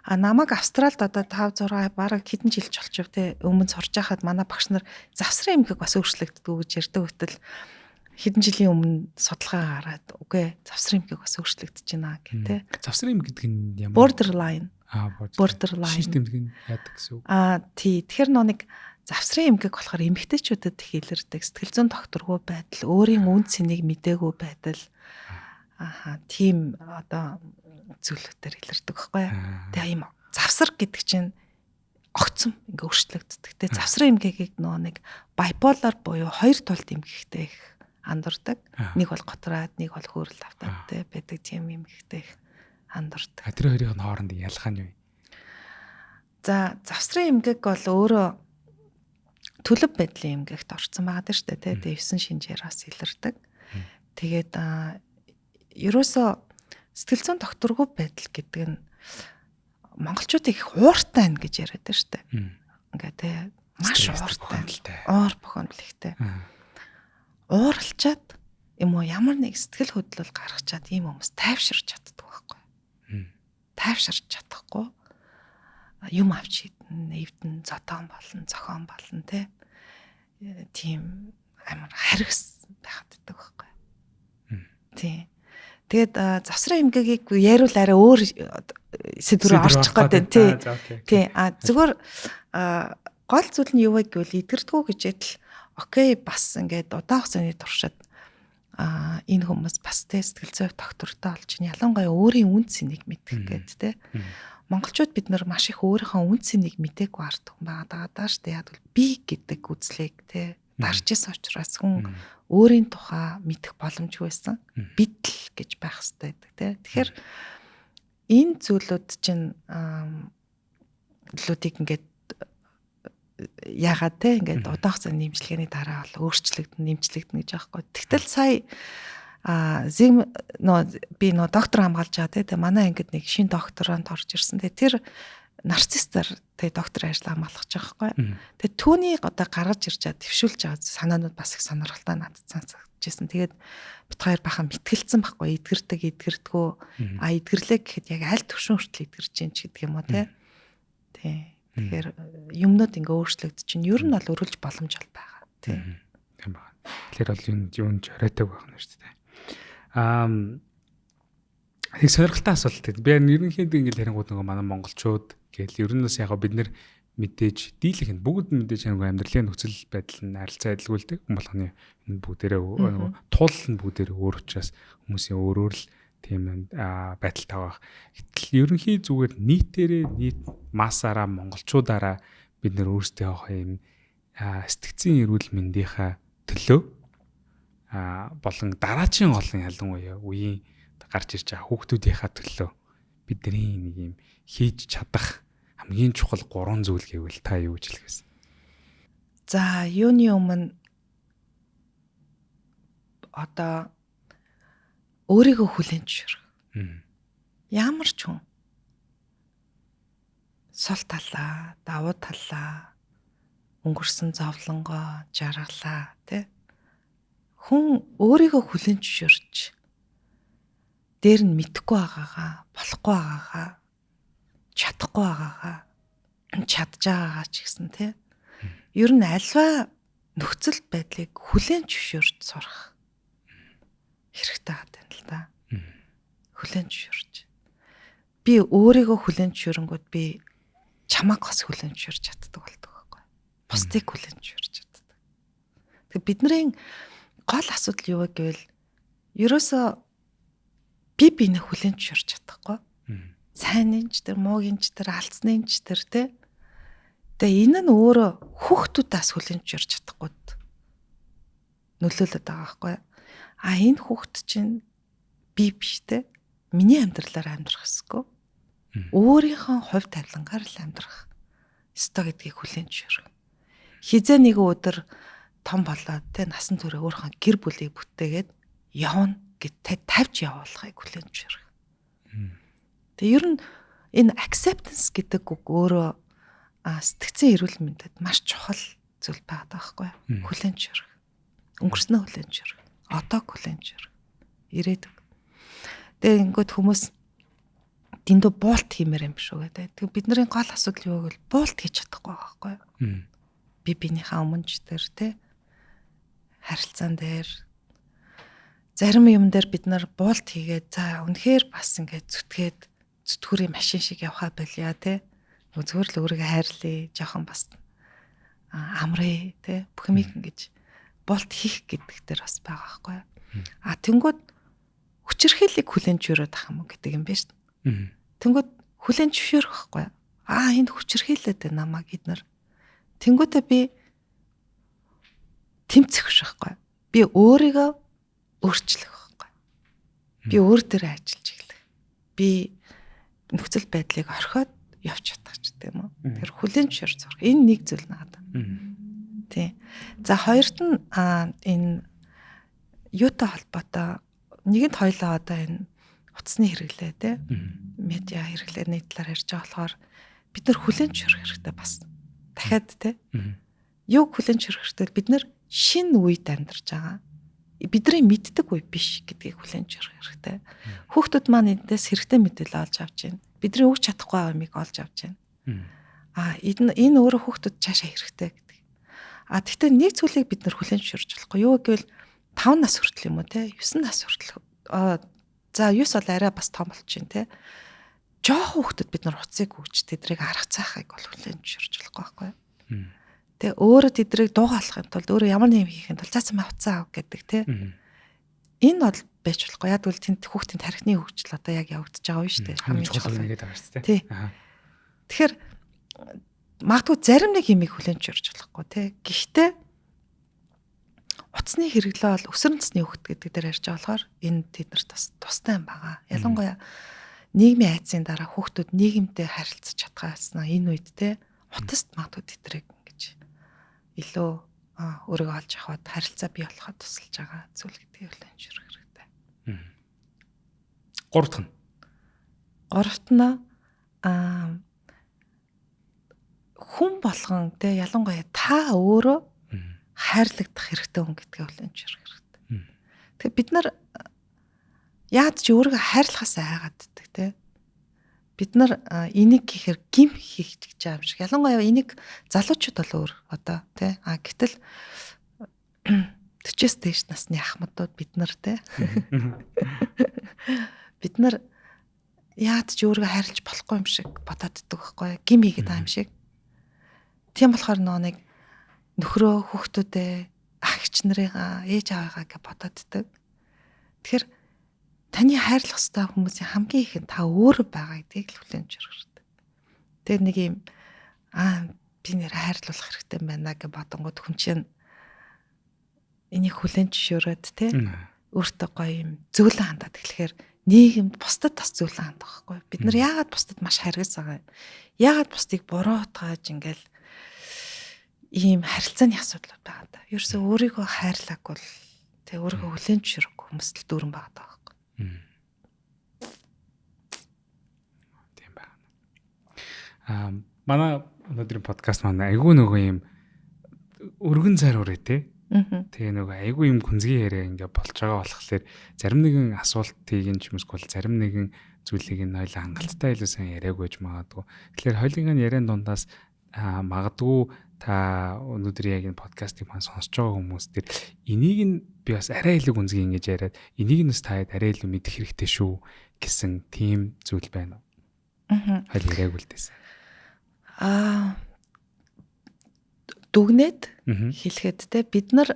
Намайг Австралид одоо 5 6 бараг хэдэн жил болчихв те өмнө сурч байхад манай багш нар завсрын эмгэг бас өөрчлөгддөггүй гэж ярьдаг хөтөл хэдэн жилийн өмнө судалгаа гараад үгүй завсрын эмгэг бас өөрчлөгдөж байна гэх те. Завсрын эмгэг гэдэг нь ямар borderline системд нь яадаг гэсэн үг. Тий. Тэгэхээр нэг завсрын эмгэг болохоор эмэгтэйчүүдэд их илэрдэг сэтгэл зүйн докторгүй байдал, өөрийн үн цэнийг мдээгүй байдал. Тийм одоо зүйлүүдээр илэрдэг байхгүй. Тэгээ ийм завсар гэдэг чинь огцом ингээ өөрчлөгддөг. Тэгээ завсрын эмгээгийг нөгөө нэг bipolar буюу хоёр талт эмгэгтэй их андуурдаг. Нэг бол готраад, нэг бол хөөрөл тавтаатай байдаг тийм эмгэгтэй их андуурдаг. Тэр хоёрын хооронд ялгаа нь юу? За завсрын эмгэг бол өөрөө төлөв байдлын эмгэгт орсон байгаа шүү дээ. Тэгээ 9 шинжээр бас илэрдэг. Тэгээд ерөөсөө сэтгэл зүйн докторгүй байдал гэдэг нь монголчууд их ууртай байна гэж яриад байна шүү дээ. Ингээ тий маш ууртай. Уур бохомлогтой. Ууралчаад юм уу ямар нэг сэтгэл хөдлөл гаргачаад ийм хүмүүс тайвширч чаддаг байхгүй. Тайвширч чадахгүй юм авч хийдэн, эвдэн, зодон болно, зохион болно тий. Тийм амар харгас байхад байдаг байхгүй. Тий. Тэгээд завсрын эмгээгийг яриул арай өөр сэдвээр орчих гээд тий. Зүгээр гол зүйл нь юу вэ гэвэл идэрдгүү гэжээл окей бас ингээд удаан хугацааны туршид энэ хүмүүс бас тэ сэтгэл зүйн доктортой болж чинь ялангуяа өөрийн үн цэнийг мэдэх гээд тэ. Монголчууд бид нар маш их өөрийнхөө үн цэнийг мдээгүй ард хүн байгаа даа шүү дээ. Яг бол би гэдэг үзлийг тэ дарж исэн учраас хүн өөрийн тухай мэдэх боломжгүй байсан. Бид л гэж байх хэрэгтэй гэдэг тэ. Тэгэхээр энэ зүйлүүд чинь лүүдийг ингээд ягаад те ингээд удаан хугацааны нэмжлэгээний дараа бол нэмжлэгдэн гэж аахгүй. Тэгтэл сая би доктор хамгаалж байгаа те манай ингээд нэг шинэ докторант орж ирсэн. Тэр нарциссаар те доктор ажил хамгаалах гэж байгаа байхгүй. Тэгээ түүнийг одоо гаргаж ирж байгаа твшүүлж байгаа санаанууд бас их сонирхолтой надад санагдчихсэн. Тэгээд бит хоёр бахан мэтгэлцсэн байхгүй. Эдгэрдэггүй эдгэрлээ гэхэд яг аль төвшин хүртэл эдгэрж чинь ч гэдэг юм уу те. Тий. Тэгэхээр юмнууд ингээ өөрчлөгдөж чинь ер нь бол өрүүлж боломж бол байгаа. Тийм байна. Тэгэхээр бол юунд жараатай байх нь шүү дээ. Их сонирхолтой асуулт. Би ерөнхийдөө ингээ ярингууд нөгөө манай монголчууд гээл ер нь бас яг бид нар мэдээж дийлэх нь бүгд мэдээж нэг амьдралын нөхцөл байдал нь харилцаа адилгүйдэг. Хүн болгоны энэ бүгдээрээ нөгөө тул нь бүгдээрээ өөр учраас хүмүүсийн өөрөөр л тийм байдалтай байгаа. Гэтэл ерөнхий зүгээр нийт массаараа монголчуудаараа бид нэр өөрсдийнхөө юм сэтгцийн эрүүл мэндийнхаа төлөө болон дараачийн олон ялангуяа үеийн гарч ирж байгаа хүүхдүүдийнхаа төлөө бидний нэг юм хийж чадах хамгийн чухал 3 зүйл гэвэл та юу гэж хэлэх вэ? За, юуны өмнө одоо өөрийгөө хүлээн зөвшөөрөх. Ямар ч хүн сул талаа, давуу талаа, өнгөрсөн зовлонгоо жаргалаа тий. Хүн өөрийгөө хүлээн зөвшөөрч дээр нь мэдхгүй байгаагаа, болохгүй байгаагаа, чадахгүй байгаагаа, чадж байгаагаа ч гэсэн тий. Ер нь альва нөхцөл байдлыг хүлээн зөвшөөрч сурах хэрэгтэй байдаг л да. Хүлээн зөвшөөрч. Би өөрийгөө хүлээн зөвшөөрөнгөд би чамайг бас хүлээн зөвшөөрч чаддаг болдог байхгүй. Бусдыг хүлээн зөвшөөрч чаддаг. Тэгээ бидний гол асуудал юу вэ гэвэл ерөөсөө би биенээ хүлээн зөвшөөрч чадахгүй. Сайнынч тэр, муугийнч тэр, алдснынч тэр тэ. Тэгээ энэ нь өөрөө хүүхдүүдээс хүлээн зөвшөөрч чадахгүй нөлөөлөд байгаа байхгүй. Энэ хүүхд чинь би биш те. Миний амьдралаар амьдрах хэсгүй. Өөрийнхөө хувь тавилангаар л амьдрах ёстой гэдгийг хүлээн зөвшөөрөх. Хизээ нэг өдөр том болоод те насан туршид өөрийнхөө гэр бүлийг бүтээгээд явна гэд тавьж явуулахыг хүлээн зөвшөөрөх. Тэгээ ер нь энэ acceptance гэдэг үг өөрөө сэтгцэн эрүүл мэндэд маш чухал зүйл байгаа байхгүй. Хүлээн зөвшөөрөх. Өнгөрснөө хүлээн зөвшөөрөх. Одоо хүлээн зөвшөөрөх. Ирээдүг. Тэгээ ингээд хүмүүс дэндүү буулт хиймээр юм шүү гэдэг. Тэгээ бидний гол асуудал юу гэвэл буулт хийж чадахгүй байгаа байхгүй юу? Би биенийхээ өмнөж дээр те харилцаан дээр зарим юм дээр бид нар буулт хийгээд за үнэхээр бас ингээд зүтгүүрийн машин шиг явхаа байлаа те. Зүгээр л өөрийгөө хайрлаа, жоохон бас амраа те. Бүх юм ингэж болт хийх гэдэг дээр бас байгаа байхгүй юу? Тэнгүүд хүчирхийллийг хүлээн зөвшөөрөх ах юм гэдэг юм байна шүү дээ. Тэнгүүд хүлээн зөвшөөрөх байхгүй юу? Энд хүчирхийлээд байна намайг эднэр. Тэнгүүдээ би тэмцэх байхгүй юу? Би өөрийгөө өөрчлөх байхгүй юу? Би өөр дээрээ ажиллаж эхлэх. Би нөхцөл байдлыг орхиод явж чадах ч гэдэг юм уу? Тэр хүлээн зөвшөөрч сурах. Энэ нэг зүйл надад. Тий. За хоёрт нь энэ юутай холбоотой нэгэнд хоёлаа одоо энэ утасны хэрэглээ тий. Медиа хэрэглээний талаар ярьж байгаа болохоор бид нар хүлээн зөвшөөрөх хэрэгтэй бас. Дахиад тий. Юуг хүлээн зөвшөөрөх хэрэгтэй бид нар шинэ үед амьдарч байгаа. Бидний мэддэг үе биш гэдгийг хүлээн зөвшөөрөх хэрэгтэй. Хүүхдүүд маань эндээс хэрэгтэй мэдээлэл олж авч байна. Бидний өгч чадахгүй юмыг олж авч байна. Энэ өөрөө хүүхдүүд цаашаа хэрэгтэй гэдэг. Гэхдээ нэг зүйлийг бид нар хүлээн зөвшөөрч болохгүй. Юу гэвэл 5 нас хүртэл юм уу те 9 нас хүртэл за 9 бол арай бас том болчихин те жоох хүүхдэд бид нар уцыг өгч тэдрийг арга цаахыг бол хүлээн зөвшөөрч болохгүй байхгүй. Тэгээ өөрөө тэдрийг дуугаалахын тулд өөрөө ямар нэг юм хийхин тулд цаасан уцаа ав гэдэг тий. Энэ бол байж болохгүй. Яг бол тэнд хүүхдийн тархины хөгжил одоо яг явагдаж байгаа юм шүү дээ. Хамгийн чухал нэгэд байгаа шүү дээ. Тэгэхээр магадгүй зарим нэг юмыг хүлээн зөвшөөрч болохгүй тий. Гэхдээ утасны хэрэглээ бол өсвөр насны хүүхд гэдэг дээр ярьж байгаа болохоор энэ тэднэрт бас тустай юм байгаа. Ялангуяа нийгмийн айдсын дараа хүүхдүүд нийгэмтэй харилцаж чадхаасна энэ үед те утаст магадгүй тэдрэг ингэж илүү өөрийгөө олж авахд харилцаа бий болоход тусалж байгаа зүйл гэдгийг үлэн зөвшөөрөх хэрэгтэй. Гуравт нь хүн болгон те ялангуяа та өөрөө хайрлагдах хэрэгтэй хүн гэдгийг үлэн зөвшөөрөх хэрэгтэй. Тэгэхээр бид нар яад ч өөрийгөө хайрлахаас айгаад иддэг те. Бид нар энийг гэхээр гим хийх гэж байгаа юм шиг. Ялангуяа энийг залуучууд бол өөр одоо те. Гэтэл 40-с дээш насны ахмадууд бид нар те. Бид нар яад ч өөрийгөө хайрлаж болохгүй юм шиг бодоод иддэг байхгүй. Гим хийгээд байгаа юм шиг. Тийм болохоор нэг нөхрөө хүүхдүүдээ ах эгч нарыгаа ээж аваагаа гэж бодоод иддэг. Тэгэхээр таны хайрлах ёстой хүмүүсийн хамгийн их нь та өөрөө байгаа гэдгийг л хүлээн зөвшөөрөх хэрэгтэй. Тэгээд нэг юм би нэр хайрлуулах хэрэгтэй байна гэж бодонгууд хүн чинь энийг хүлээн зөвшөөрөөд те өөртөө гоё юм зөвлөн хандаад эхлэхээр нийгэмд бусдад бас зөвлөн хандах байхгүй. Бид нар яагаад бусдад маш харгас байгаа юм? Яагаад бусдыг буруутгаж ингээл ийм харилцааны асуудал байгаа даа. Ерөөсөө өөрийгөө хайрлаагүй л тэг өөрийгөө хүлээн зөвшөөрөхгүй хүмүүс л дүүрэн байгаа даа. Тийм байна. Манай өнөөдрийн подкаст маань айгүй нөгөө юм өргөн зар үрээ те. Тэгээ нөгөө айгүй юм хүнзгий яриа ингээ болж байгаа болохоор зарим нэгэн асуултыг нь ч юмсгүй зарим нэгэн зүйлийг нь хоёлаа хангалттай илүү сайн яриаг байж магадгүй. Тэгэхээр хоёулынгийн яриан дундаас магадгүй та өнөөдөр яг энэ подкастыг маань сонсож байгаа хүмүүс тэр энийг нь би бас арай илүү гүнзгий ингэж яриад энийг нь бас таад арай илүү мэдэх хэрэгтэй шүү гэсэн тийм зүйл байна уу? Хайл яриаг үлдээсэн. Дүгнээд хэлэхэд те бид нар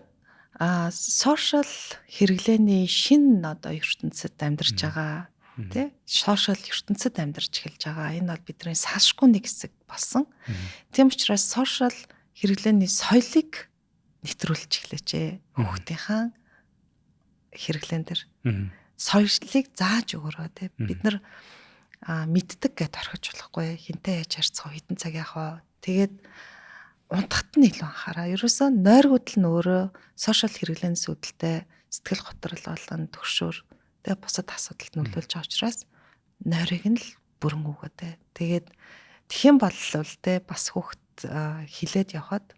сошиал хэрэглээний шин одоо ертөнцид амьдарч байгаа тий сошиал ертөнцид амьдарч эхэлж байгаа. Энэ бол бидний салшгүй нэг хэсэг болсон. Тийм учраас сошиал хэрэглээний соёлыг нэвтрүүлж эхлэжээ. Хүүхдийнхаа хэрэглэн дээр соёлыг зааж өгөрөө тий бид нар мэддэг гэдээ орхиж болохгүй. Хинтээ яаж харьцах хэдэн цаг яах вэ? Тэгээд унтахт нь илүү анхаараа. Ерөөсөө нойргууд л нөөрөө сошиал хэрэглэнээс үүдэлтэй сэтгэл готрол болон төгшөөр тэгээ бусад асуудалд нөлөөлж байгаа учраас нойрыг нь л бүрэн өгөөдэй. Тэгээд тэгхийн боллоо те бас хүүхд хилээд явхад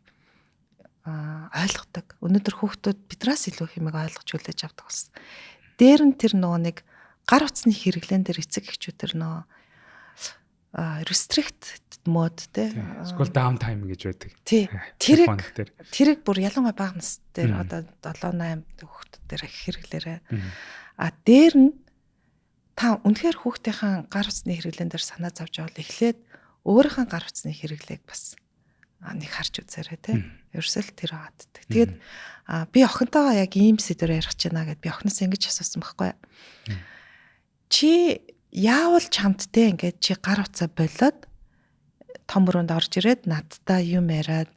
ойлгодог. Өнөөдөр хүүхдүүд бидраас илүү хэмээг ойлгож хүлээж авдаг болсон. Дээр нь тэр нөгөө нэг гар утасны хэрэглэн дээр эцэг эхчүүд тэр нөгөө restrict mode те school downtime гэж байдаг. Тэрийг бүр ялангуяа бага нас дээр одоо 7-8 хүүхдүүд дээр хэрэглээрээ. Дээр нь та үнэхээр хүүхдийнхээ гар утасны хэрэглэн дээр санаа зовж авал эхлээд өөрийнхөө гар утасны хэрэглээг бас нэг харж үзээрэй те. Ерөөсөл тэр хааддаг. Тэгээд би охинтойгоо яг ийм сэдвээр ярих гэж байна гэд би охиноос ингэж асуусан байхгүй. Чи яавал чамд те ингээд чи гар утсаа болоод том өрөөнд орж ирээд надтай юм яриад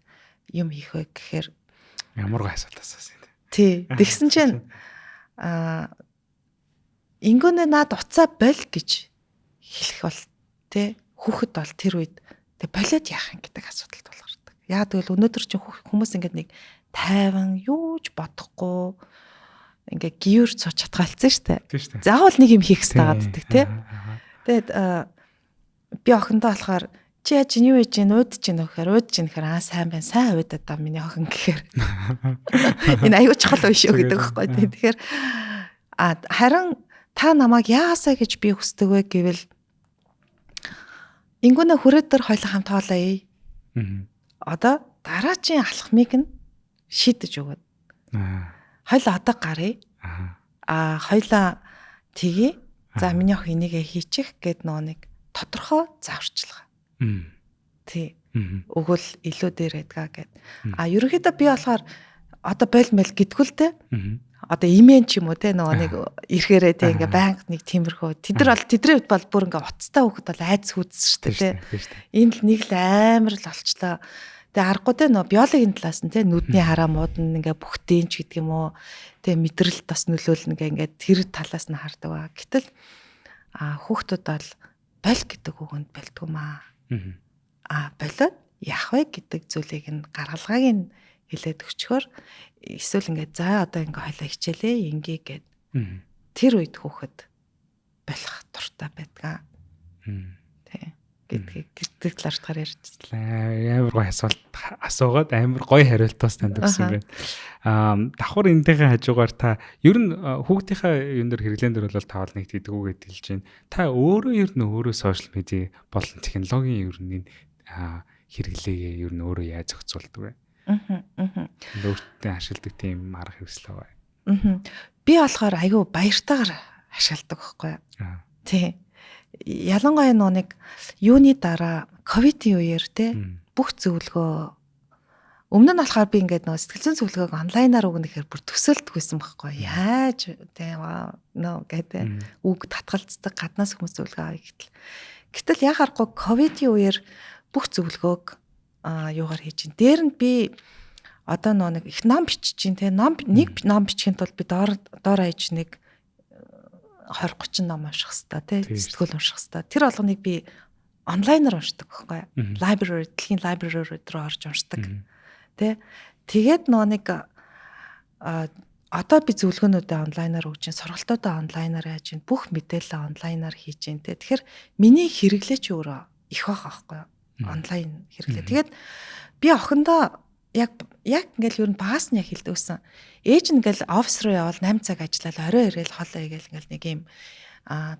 юм хийх вэ гэхээр ямар гой асуулт асуусан юм. Тий. Тэгсэн чинь ингүүнээ над уцаа бол гэж хэлэх бол те хүүхэд бол тэр үед тэг болоод яах юм гэдэг асуудалд болгордог. Яг тэгвэл өнөөдөр чинь хүмүүс ингээд нэг тайван юуж бодохгүй ингээд гівэр цууч чадгаалцсан штэ. Заавал нэг юм хийх хэрэгтэй гаддаг те. Тэгээд би охиндоо болохоор чи яаж юу хийж гин уудж гин гэхээр уудж гин гэхээр сайн байна сайн уудаад та миний охин гэхээр энэ аюу чухал биш үү гэдэг байхгүй. Тэгэхээр харин та намайг яасаа гэж би хүсдэг вэ гэвэл ингүүнээ хүрээд дөр хоёлаа хамт хоолоё. Одоо дараачийн алхмыг нь шийдэж өгöd. Хоёлаа одоо гарыг. Хоёлаа тгий. За миний охин энийгээ хийчих гэд нөгөө нэг тодорхой зааварчилгаа. Тий. Өгвөл илүү дээр байдгаа гэд. Ерөнхийдөө би болохоор одоо болмол гэдгүүлтэй. Одоо имэн ч юм уу те нөгөө нэг ирэхээрээ те ингээ банк нэг тиймэрхүү. Тэдний хувьд бол бүр ингээ уцтай хөхд бол айц хүзсэн шүү дээ те. Энд л нэг л амар л олчлоо. Тэгээ аргагүй те нөгөө биологийн талаас нь те нүдний хараа муудна ингээ бүхтийн ч гэдэг юм уу. Тэгээ мэдрэлт бас нөлөөлнө ингээ тэр талаас нь хардаг ба. Гэтэл хүүхдүүд бол боль гэдэг үгэнд бэлдгүмаа. Болоод яах вэ гэдэг зүйлийг нь гаргалгааг нь хэлээд өчгөр эсвэл ингээд за одоо ингээ хойлоо хичээлээ ингээ гэд тэр үед хүүхэд болох дуртай байдгаа. Тий. Гэдэг талаар тахаар ярьчихлаа. Амар гоё асуугаад амар гоё хариултаас танд өгсөн байна. Давхар энтэйгээ хажуугаар та ер нь хүүхдийнхээ юм дээр хэрэглэн дээр бол таавал нэг тэгдэггүй гэж хэлж байна. Та өөрөө ер нь өөрөө сошиал медиа болон технологийн ер нь хэрэглээгээ ер нь өөрөө яаж зохицуулдаг вэ? Өөртөө ашигладаг тийм арга хэрэгсэл байгаа. Би болохоор айгүй баяртайгаар ашигладаг байхгүй юу? Тий. Ялангуяа нэг юуны дараа ковидын үеэр те бүх зөвлөгөө өмнө нь болохоор би ингээд нөгөө сэтгэл зүйн зөвлөгөөг онлайнаар өгнөхээр бүр төсөөлдөггүйсэн байхгүй юу? Яаж те гэдэг үг татгалздаг гаднаас хүмүүс зөвлөгөө авъя гэтэл. Гэтэл яхахгүй ковидын үеэр бүх зөвлөгөөг юугаар хийж ин. Дээр нь би одоо нэг их ном бичиж чинь те нэг ном бичихын тулд би доор аяж нэг 20-30 ном унших хэрэгтэй те сэтгэл унших хэрэгтэй. Тэр болгоныг би онлайнаар уншдаг байхгүй юу? Library дэлхийн library руу орж уншдаг. Тэ тэгээд нэг одоо би зөвлөгөөнүүдээ онлайнаар өгч, сургалтуудаа онлайнаар яаж ин бүх мэдээлэл онлайнаар хийж ин те. Тэгэхээр миний хэрэглээч өөрөө их байгаа байхгүй юу? Онлайн хэрэглээ. Тэгээд би охиндоо яг ингээл ер нь багаас нь яг хэлдэгсэн. Ээж ингээл офис руу явал 8 цаг ажиллаад орой ирээл хоолоо игээл ингээл нэг юм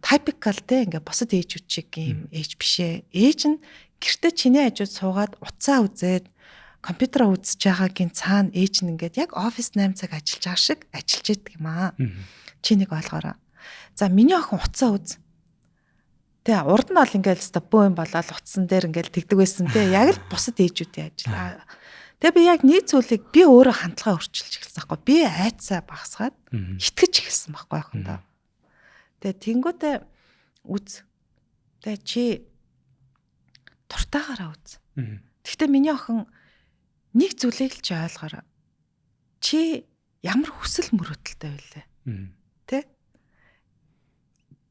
typical те ингээ босод ээжүүд шиг юм ээж бишээ. Ээж нь гэртээ чиний хажууд суугаад утсаа үзээд компьютераа үзэж байгаагийн цаана ээж нь ингээд яг офис 8 цаг ажиллаж байгаа шиг ажиллаж идэг юм аа. Чи нэг ойлгоорой. За миний охин утсаа үз. Тэгээ урд нь бол ингээл бөө юм болоод утсан дээр ингээл тэгдэг байсан те. Яг л бусад ээжүүдийн ажил. Тэгээ би яг нэг зүйлийг би өөрөө хандлагаа өөрчилж эхэлсэн байхгүй. Би айцаа багасгаад итгэж эхэлсэн байхгүй охиндоо. Тэгээ тэнгуүтэ үз. Тэгээ чи дуртаагаараа үз. Гэхдээ миний охин нэг зүйлийг л чи ойлгоорой. Чи ямар хүсэл мөрөөдөлтэй байлаа. Тэ?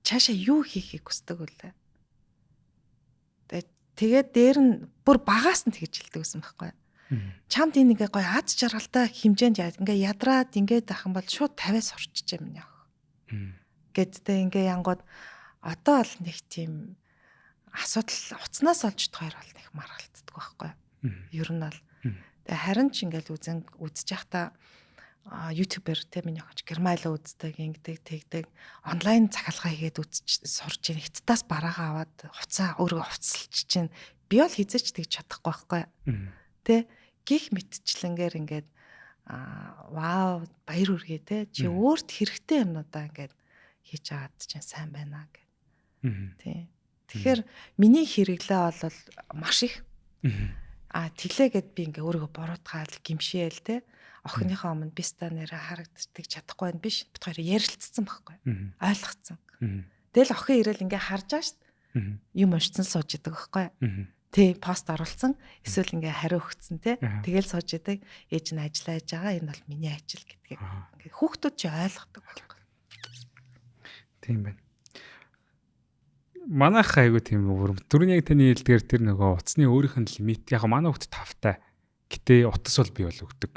Чаашаа юу хийхийг хүсдэг вүлээ. Тэгээд дээр нь бүр багаас нь тэгж хэлдэг байсан байхгүй. Чамд энэ ингээ гоё аз жаргалтай хэмжээнд ингээ ядраад ингээд ахын бол шууд 50-аас орчиж юм яах. Гэдтэй ингээ янгууд одоо л нэг тийм асуудал уцнаас олж тохиор бол нэг маргалтдаг байхгүй. Ер нь бол тэгээ харин ч ингээл үзэж явахдаа YouTube-ээр те миний охин гермайлаа үздэг, ингэдэг, тэгдэг, онлайн захиалга хийгээд үзэж сурж ийн хятадаас бараагаа аваад хувцаа өөрөө хувцалж чинь би бол хизээч тэгж чадахгүй байхгүй. Тэ гих мэтчлэнгээр ингээд вау баяр үргээ те чи өөрт хэрэгтэй юмнуудаа ингээд хийж аваад чинь сайн байна гэх. Тий. Тэгэхээр миний хэрэглээ бол маш их тэлээгээд би ингээ өөрийгөө буруутгаал гимшээл те охиныхоо өмнө биста нэрэ харагддаг чадахгүй нь биш бит хоёр ярилцсан байхгүй ойлгоцсон. Тэгэл охин ирээл ингээ харж байгаа шүү дээ. Юм уншсан сууж идэг байхгүй. Тэ пост оруулсан эсвэл ингээ хариу өгсөн те тэгэл сууж идэг. Ээж нь ажиллаж байгаа энэ бол миний ажил гэдгийг ингээ хүүхдүүд чи ойлгодог байхгүй. Тийм байна. Манайх айгу тийм өөр. Түрүүний яг таны хэлдгээр тэр нөгөө утасны өөрийнх нь лимит яг манай хүүхд 5-тай. Гэтэ утас бол би бол өгдөг.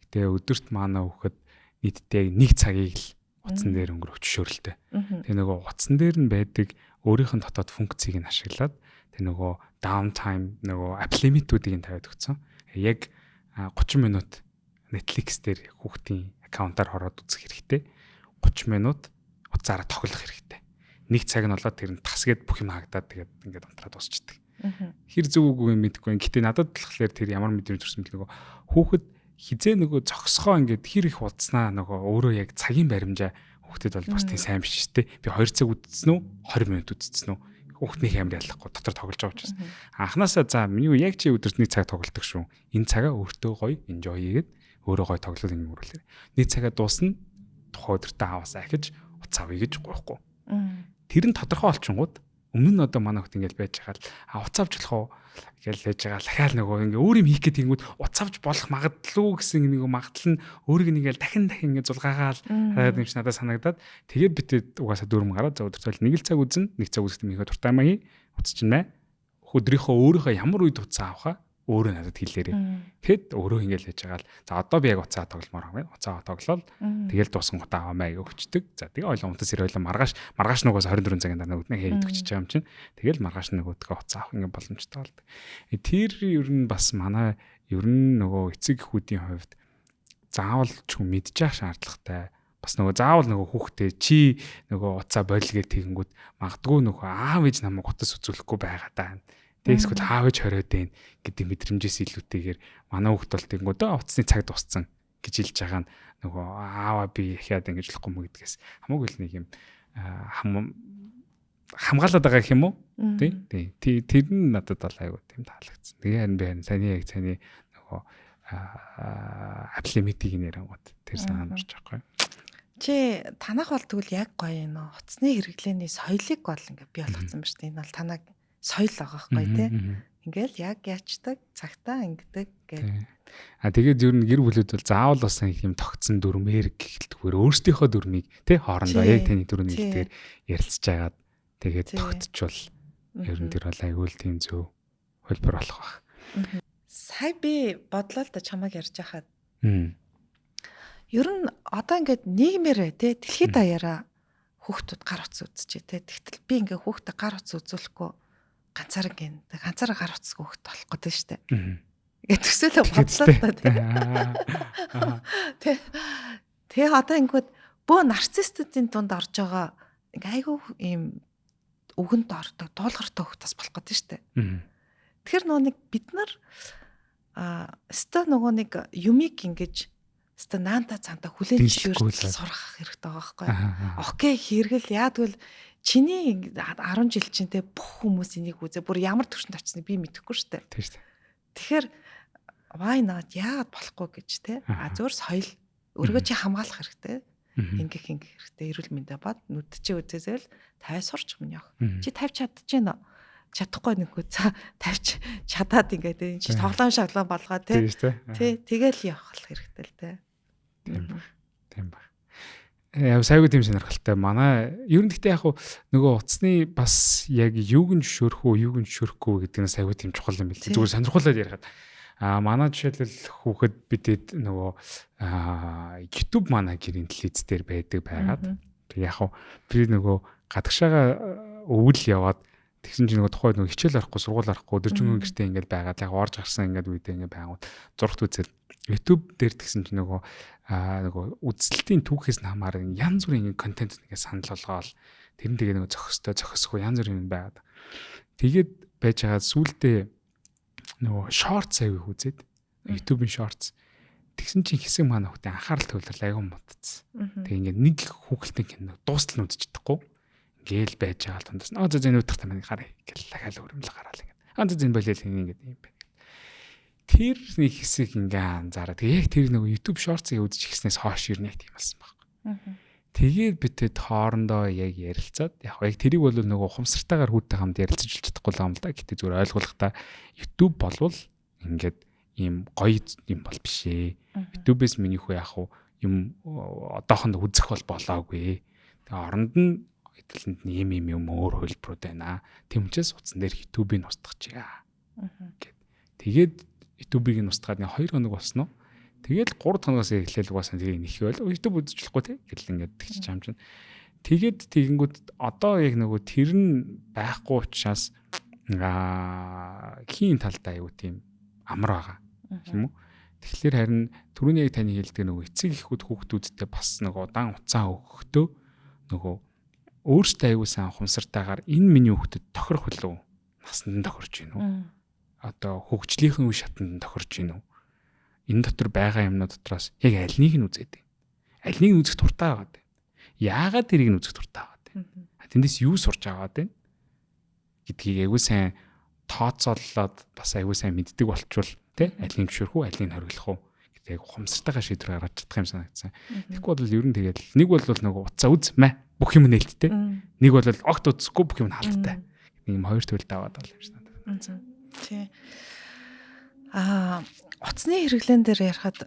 Гэтэ өдөрт манай хүүхэд нийтдээ 1 цагийг л утсан дээр өнгөрөх зөвшөөрөлтэй. Тэгээ нөгөө утсан дээр нь байдаг өөрийнх нь дотоод функцийг нь ашиглаад тэгээ нөгөө downtime нөгөө app limit-үүдийг нь тавиад өгсөн. Яг 30 минут Netflix дээр хүүхдийн аккаунтаар хороод үзэх хэрэгтэй. 30 минут утсаараа тоглох хэрэгтэй. 1 цаг нь болоод тэр нь тасгээд бүх юм хаагдаад тэгээд ингээд унтраад дуусчдаг. Хэр зөв үгүй мэдэхгүй. Гэтэ надад болохоор тэр ямар мэдрэмж төрсөн бэл нөгөө хүүхэд хизээ нөгөө зогсгоо ингээд хэр их удснаа нөгөө өөрөө яг цагийн баримжаа хүүхдэд бол бас тийм сайн биш шүү дээ. Би 2 цаг үдцсэн үү? 20 минут үдцсэн үү? хүүхдний амар ялахгүй дотор тоглож байгаа учраас. Анханасаа за миний яг чи өдөрт нэг цаг тоглолдог шүү. Энэ цагаа өөртөө гоё enjoy хийгээд өөрөө гоё тоглол ингэмөрлөө. Нэг цагаа дуусна тухайн өдөртөө аваасаа ахиж утас авъя гэж гоохгүй. Тэр нь тодорхой олчингууд өмнө нь одоо манай хот ингээл байж байгаа л утас авч болох уу гэж лээж байгаа дахиад нөгөө ингээ өөр юм хийх гээд тэнгүүд утас авч болох магадлал гэсэн нэг магадлал нь өөрийг нэгэл дахин ингээ зулгаагаал хараад юм чи надад санагдаад тэгээд битээд угаасаа дөрөм гараад за өдөртөө нэг л цаг үзэн нэг цаг үзэхдээ минийхээ дуртай маяг утас чинь нэ өдрийнхөө өөрийнхөө ямар үед утас авахаа өөрөө надад хэлээрээ. Тэгэд өөрөө ингээл хийж байгаа л за одоо би яг уцаа тогломоор байгаа юм. Уцаа тоглоод тэгэл дууссан гутаа аваа маяг өгчдөг. За тэгээ ойлон унтас ирээл маргааш нугаас 24 цагийн дараа нөгөөднөө хийгээд өгч байгаа юм чинь. Тэгэл маргааш нөгөөдгөө уцаа авах ингээ боломжтой болдог. Тэр ер нь бас манай ер нь нөгөө эцэг эхүүдийн хувьд заавал ч юм мэдчих шаардлагатай. Бас нөгөө заавал нөгөө хүүхдээ чи нөгөө уцаа болигээ тэгэнгүүт магадгүй нөгөө аав ээж намайг утас үзүүлэхгүй байгаа даа. Тэгсгүй аав ээж хориод байна гэдэг мэдрэмжээс илүүтэйгээр манай хүүхд бол тэгэнгүүт утасны цаг дууссан гэж хэлж байгаа нь нөгөө ааваа би яхаад ингэж болохгүй мө гэдгээс хамаагүй л нэг юм хамгаалаад байгаа гэх юм уу тий тэр нь надад бол айгуу тийм таалагдсан. Тэгээ харин би саний нөгөө аплимитиг нэрангууд тэр санаанд орж байгаа юм. Чи танах бол тэгвэл яг гоё нөө утасны хэрэглээний соёлыг бол ингээ бий болгоцсон ба шүү дээ. Энэ бол танаг соёл байгаа байхгүй тий. Ингээл яг яачдаг цагтаа ингэдэг гэдэг. Тэгээд ер нь гэр бүлүүд бол заавал бас юм тогтсон дүрмээр гэхэлтгээр өөрсдийнхөө дүрмийг тий хоорондоо яг таны дүрмийн хэлээр ярилцж агаад тэгээд тогтчвол ер нь тэр бол айгүй л тийм зөв хөлбөр болох баг. Сая би бодлоо л да чамайг ярьж хахад. Ер нь одоо ингээд нийгмээр тий дэлхийд даяараа хүүхдүүд гар утас үзчихэ тий. Тэгтэл би ингээ хүүхдэд гар утас үзүүлэхгүй ганцаараа гар утас хөөхт болох гэдэг шүү дээ. Ингээд төсөөлө бодлоо та тий. Тэгээ одоо ингээд бөө нарцистуудын дунд орж байгаа ингээ айгүй ийм өгөнд ордог, дуулгартай хөөхтас болох гэдэг шүү дээ. Тэгэхээр нөгөө нэг бид нар өстой нөгөө нэг юмиг ингэж өстой наанта цаанта хүлээн зөвшөөрч сурах хэрэгтэй байгаа байхгүй. Окей хэрэгэл яадвал чиний 10 жил чинь те бүх хүмүүс энийг үзээ бүр ямар төвшөнд очсныг би мэдэхгүй шүү дээ. Тийм шүү дээ. Тэгэхээр why not яагаад болохгүй гэж те зөвөр соёл өргөө чи хамгаалах хэрэгтэй. Ингэх хэрэгтэй. Эрүүл мэндэ бод нүдчээ үзээсэл тавь сурч юм яах. Чи тавь чадчихэв нэ. Чадахгүй нэггүй за тавьч чадаад ингээд чи тоглоом шаглон болгоо те. Тий тэгэл явах хэрэгтэй л те. Тийм ба. Яа сайгүй тийм сонирхолтой. Манай ер нь гэхдээ яг нөгөө утасны бас яг юуг нь зөвшөөрөх үү, юуг нь зөвшөөрөхгүй гэдэг нь сайгүй тийм чухал юм билээ. Зүгээр сонирхолтой ярихад. Манай жишээлбэл хүүхэд бидэд нөгөө YouTube манай гэрийн телевиз дээр байгаад. Тэг яг би нөгөө гадагшаага өвөл яваад тэгсэн чинь нөгөө тухайн нөгөө хичээл орохгүй, сургууль орохгүй, өдөржингөө гэртээ ингээд байгаад яг орж гарсан ингээд үедээ ингээд байгаад зургт үзэл YouTube дээр тэгсэн чинь нөгөө үзэлтийн түүхээс нь хамааран янз бүрийн контент нэгэ санал болгоол тэрэн тэгээ нөгөө зохисгүй янз бүрийн юм байгаад тэгээд байж байгаа сүүлдээ нөгөө shorts аяг үзээд YouTube-ийн shorts тэгсэн чинь хэсэг манай хүүхдээ анхаарал төвлөрөл аягүй мутцсан. Тэгээ ингээд нэг хүүхэлтэн кино дуустал нь үзэж чадахгүй ингээл байж байгаа л тундас за зэн утгатай маань гараа гэл дахиад өрөмл гараал ингээд за зэн болол ингээд юм байна. Тэр нэг хэсэг ингээ анзаараа. Тэгээ яг тэр нэг YouTube Shorts-ыг үзэж ихснээс хойш юу нэг тийм болсон байхгүй. Тэгээд битэд хоорондоо яг ярилцаад яг тэрийг бол нөгөө ухамсартайгаар хүүтэй хамт ярилцаж үлж чадахгүй юм л да. Гэтэ зүгээр ойлгуулахдаа YouTube болвол ингээд ийм гоё юм бол биш ээ. YouTube-с миний хүү яг юм одоохонд үзэх бол болоогүй. Тэгээ оронд нь хэдэлэнд ийм юм өөр хөлбрүүд байна. Тэм учраас утсан дээр YouTube-ийг устгах чигээ. Тэгээд YouTube-ийг нь устгаад 2 хоног болсон уу? Тэгээд 3 хоногоос эхлээл угаасаа тэгээ нэх байл. YouTube үзэж болохгүй те гэл ингээд тэгчих юм чинь. Тэгээд тэгэнгүүт одоо яг нөгөө тэр нь байхгүй учраас хийн талдаа аюу тийм амар байгаа юм уу? Тэгэхээр харин түрүүний яг таны хэлдэг нөгөө эцэг эхүүд хүүхдүүдтэй бас нөгөө удаан уцаа өгөхдөө нөгөө өөртөө аюу сан ухамсартайгаар энэ миний хүүхдэд тохирох үлээ насанд тохирч гин үү? Одоо хөгжлийнхэн үе шатанд тохирч гин үү? Энэ дотор байгаа юмнууд дотроос яг альнийг нь үзээд байна. Альнийг үзэх туртаа байгаад байна. Яагаад тэрийг нь үзэх туртаа байгаад байна? Тэндээс юу сурч аваад байна? гэдгийг айгүй сайн тооцооллоод бас айгүй сайн мэддэг болчвол тий алийг зөвшөөрөх үү, алийг хориглох уу гэдэг яг ухамсартайгаа шийдвэр гаргаж чадах юм санагдсан. Тэгэхгүй бол ер нь тэгээд нэг бол нөгөө уцаа үз мэ бүх юм нээлттэй. Нэг бол огт үзэхгүй бүх юм хаалттай. Нэг юм хоёр төрөл даваад бол юм шиг. Тий. Утасны хэрэглэн дээр ярихад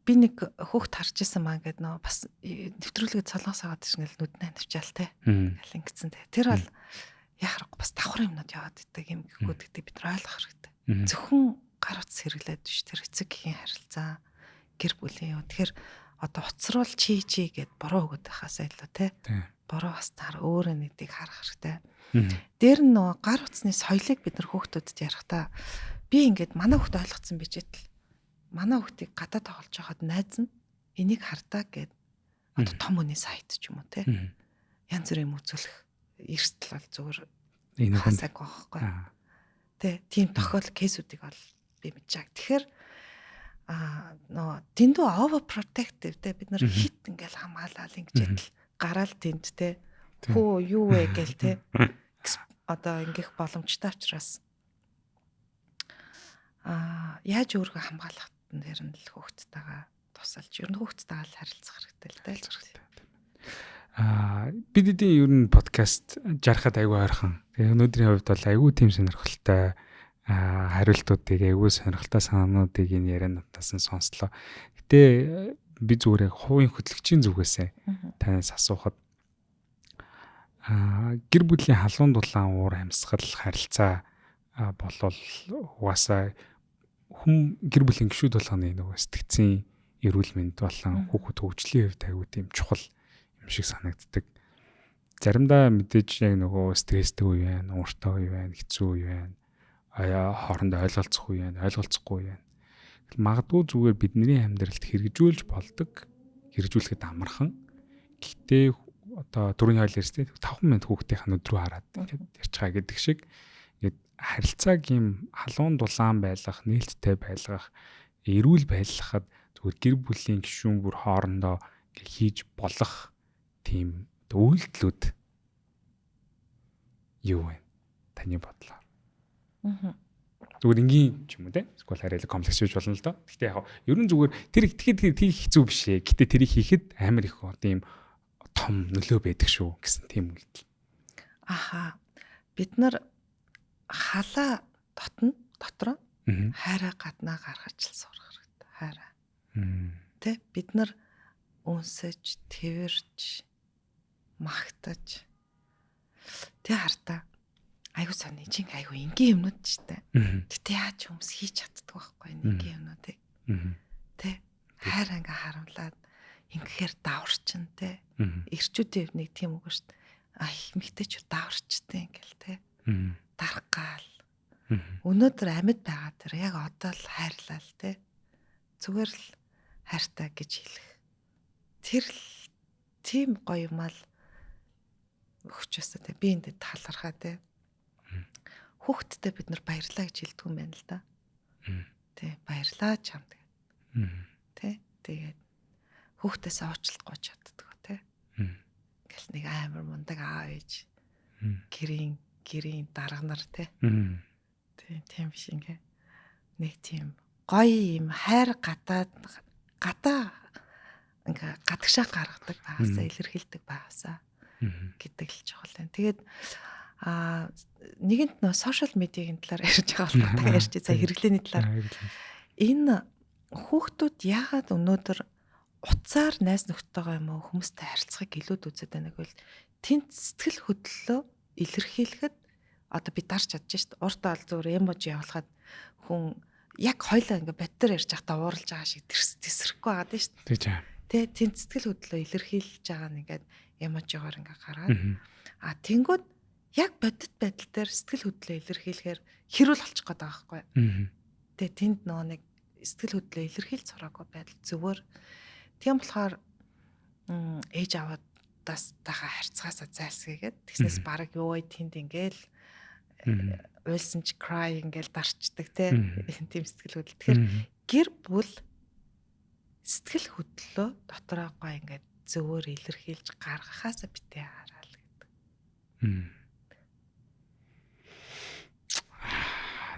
би нэг хүүхд харж исэн маа гэдэг нөө бас нэвтрүүлгээ цолоос аваад ирнэл нүднээ навчаал те. Ингээл ингэсэн те. Тэр бол яхах бас давхар юмнууд яваад идэг юм гэхүүд гэдэг бид нар ойлгох хэрэгтэй. Зөвхөн гар утас хэрэглээд биш тэр эцэг гэхийн харилцаа гэр бүлийн юу. Тэгэхээр одоо уцруулж чи гэд бороо өгöd байхаас илүү те. Бороо бас таар өөрөө нэгдийг харах хэрэгтэй. Дээр нь нөгөө гар утасны соёлыг бид нар хүүхдүүдэд ярихдаа би ингээд манай хүүхд ойлгоцсон бижэтэл манай хүүхдийг гадаа тоглож байхад найз нь энийг хардаа гэд одоо том хүний сайт ч юм уу те. Янз бүрийн үзүүлэх эрсдэл бол зүгээр энэ хасаг байхгүй. Тэ тийм тохиол кейсүүдийг бол би мэдчихаг. Тэгэхээр нөгөө дэндүү overprotective те бид нар хит ингээл хамгаалал ингэж ядал гараал тэнд те. Хөө юу вэ гэл те. Одоо ингээх боломжтой учраас яаж өөрийгөө хамгаалах дээр нь л хүүхдтэйгээ тусалж ер нь хүүхдтэйгээ л харилцах хэрэгтэй л дээ. Бид эдийн ер нь подкаст жарахад айгүй ойрхон. Тэгээ өнөөдрийн хувьд бол айгүй тийм сонирхолтой хариултуудыг айгүй сонирхолтой санаануудыг энэ яриануудаас нь сонслоо. Гэтэ би зүгээр яг хувийн хөтлөгчийн зүгээс танаас асуухад гэр бүлийн халуун дулаан уур амьсгал харилцаа болвол угаасаа хүм гэр бүлийн гишүүд болгоны нөгөө сэтгцийн эрүүл мэнд болон хүүхэд хөгжлийн хувьд айгүй тийм чухал юм шиг санагддаг. Заримдаа мэдээж яг нөгөө стресстэй үе байна, ууртай үе байна, хэцүү үе байна. Хоорондоо ойлголцох үе байна, ойлголцохгүй үе байна. Магадгүй зүгээр бидний амьдралд хэрэгжүүлж болдог, хэрэгжүүлэхэд амархан. Гэхдээ одоо түрүүний хойл ярьсан 5 минут хүүхдийн өдрөө хараад ярьж байгаа гэдэг шиг ингээд харилцааг юм халуун дулаан байлгах, нээлттэй байлгах, эрүүл байлгахад зүгээр гэр бүлийн гишүүн бүр хоорондоо хийж болох тийм үйлдэлүүд юу вэ? Таны бодлоор. Зүгээр энгийн ч юм уу те. Эсвэл хараа комплекс хийж болно л доо. Гэхдээ яг ер нь зүгээр тэр хэцүү биш ээ. Гэтэ тэрийг хийхэд амар их тийм том нөлөө байдаг шүү гэсэн тийм үйлдэл. Бид нар халаа дотроо хайраа гаднаа гаргаж л сурах хэрэгтэй. Хайраа. Тэ бид нар үнсэж, тэрж, магтаж. Тэ хартаа айгуу сони чин айгуу энгийн юмнууд ч тэ. Гэтэ яаж хүмүүс хийж чаддаг байхгүй энгийн юмнуудыг. Тэ хайраа ингээ харамлаад ингэхээр даварчин тэ. Ирчүүдийн нэг тийм үг шүү дээ. Ихмэгтэйч даварчтай ингээл тэ. Даргаал. Өнөөдөр амьд байгаа тэр яг одоо л хайрлаа л тэ. Зүгээр л хайртай гэж хэлэх. Тэр л тийм гоё юм аа л өгчөөсөө тэ. Би энэ талархаа тэ. Хүүхдтэй бид нар баярлаа гэж хэлдэг юм байна л да. Тэ баярлаа чамд гэдэг. Тэ тэгээд хүүхдээс уучлахгүй чаддаг тэ. Ингээл нэг амар мундаг аав ээж гэрийн дарга нар тэ. Тийм биш ингээ нэг тийм гоё юм хайр гадаа ингээ гадагшаа гаргадаг байгаасаа илэрхийлдэг байгаасаа гэдэг л чухал байна. Тэгээд нэгэнт нөө сошиал медиагийн талаар ярьж байгаа бол та ярьж сая хэрэглээний талаар энэ хүүхдүүд яагаад өнөөдөр уцаар найз нөхдөйгөө юм уу хүмүүстэй харилцахыг илүүд үзээд байна гэвэл тэнд сэтгэл хөдлөлөө илэрхийлэхэд одоо би дарч чадж шít уртаа ол зүгээр эможи явуулахад хүн яг хойлоо ингээ бодтор ярьж байхдаа ууралж байгаа шиг тесрэхгүй байгаад нь шít. Тэ тэнд сэтгэл хөдлөлөө илэрхийлж байгаа нэгээд эможигоор ингээ гаргаад тэнгүүд яг бодит байдал дээр сэтгэл хөдлөлөө илэрхийлэхээр хэрүүл болчих гээд байгаа байхгүй. Тэ тэнд нөө нэг сэтгэл хөдлөлөө илэрхийлж сураагүй байдал зүгээр. Тийм болохоор ээж аваадаас тахаа харьцаасаа зайлсхийгээд тэгснээс баг юу ой тэнд ингээл уйлсан ч cry ингээл дарчдаг тийм сэтгэл хөдлөл. Тэгэхээр гэр бүл сэтгэл хөдлөлөө дотроо гоо ингээд зөвөр илэрхийлж гаргахаасаа битээ хараал гэдэг.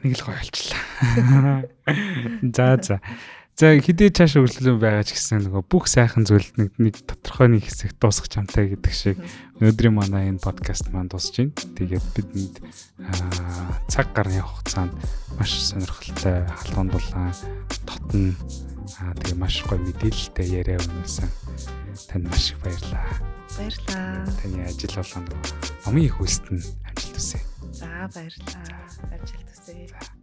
Нэг л гоё болчихлаа. За. За хэдий цааш өглөө байгаа ч гэсэн нөгөө бүх сайхан зүйлд нэг тодорхой нэг хэсэг дуусах чамтай гэдэг шиг өнөөдрийн манай энэ подкаст маань дуусж байна. Тэгээд бидэнд цаг гарны хугацаанд маш сонирхолтой халуун дулаан дотн тэгээ маш гоё мэдээлэлтэй яриа өгсөн. Танд маш их баярлалаа. Баярлалаа. Таны ажил болгонд номын их үлсэнд амжилт хүсье. За баярлалаа. Амжилт хүсье.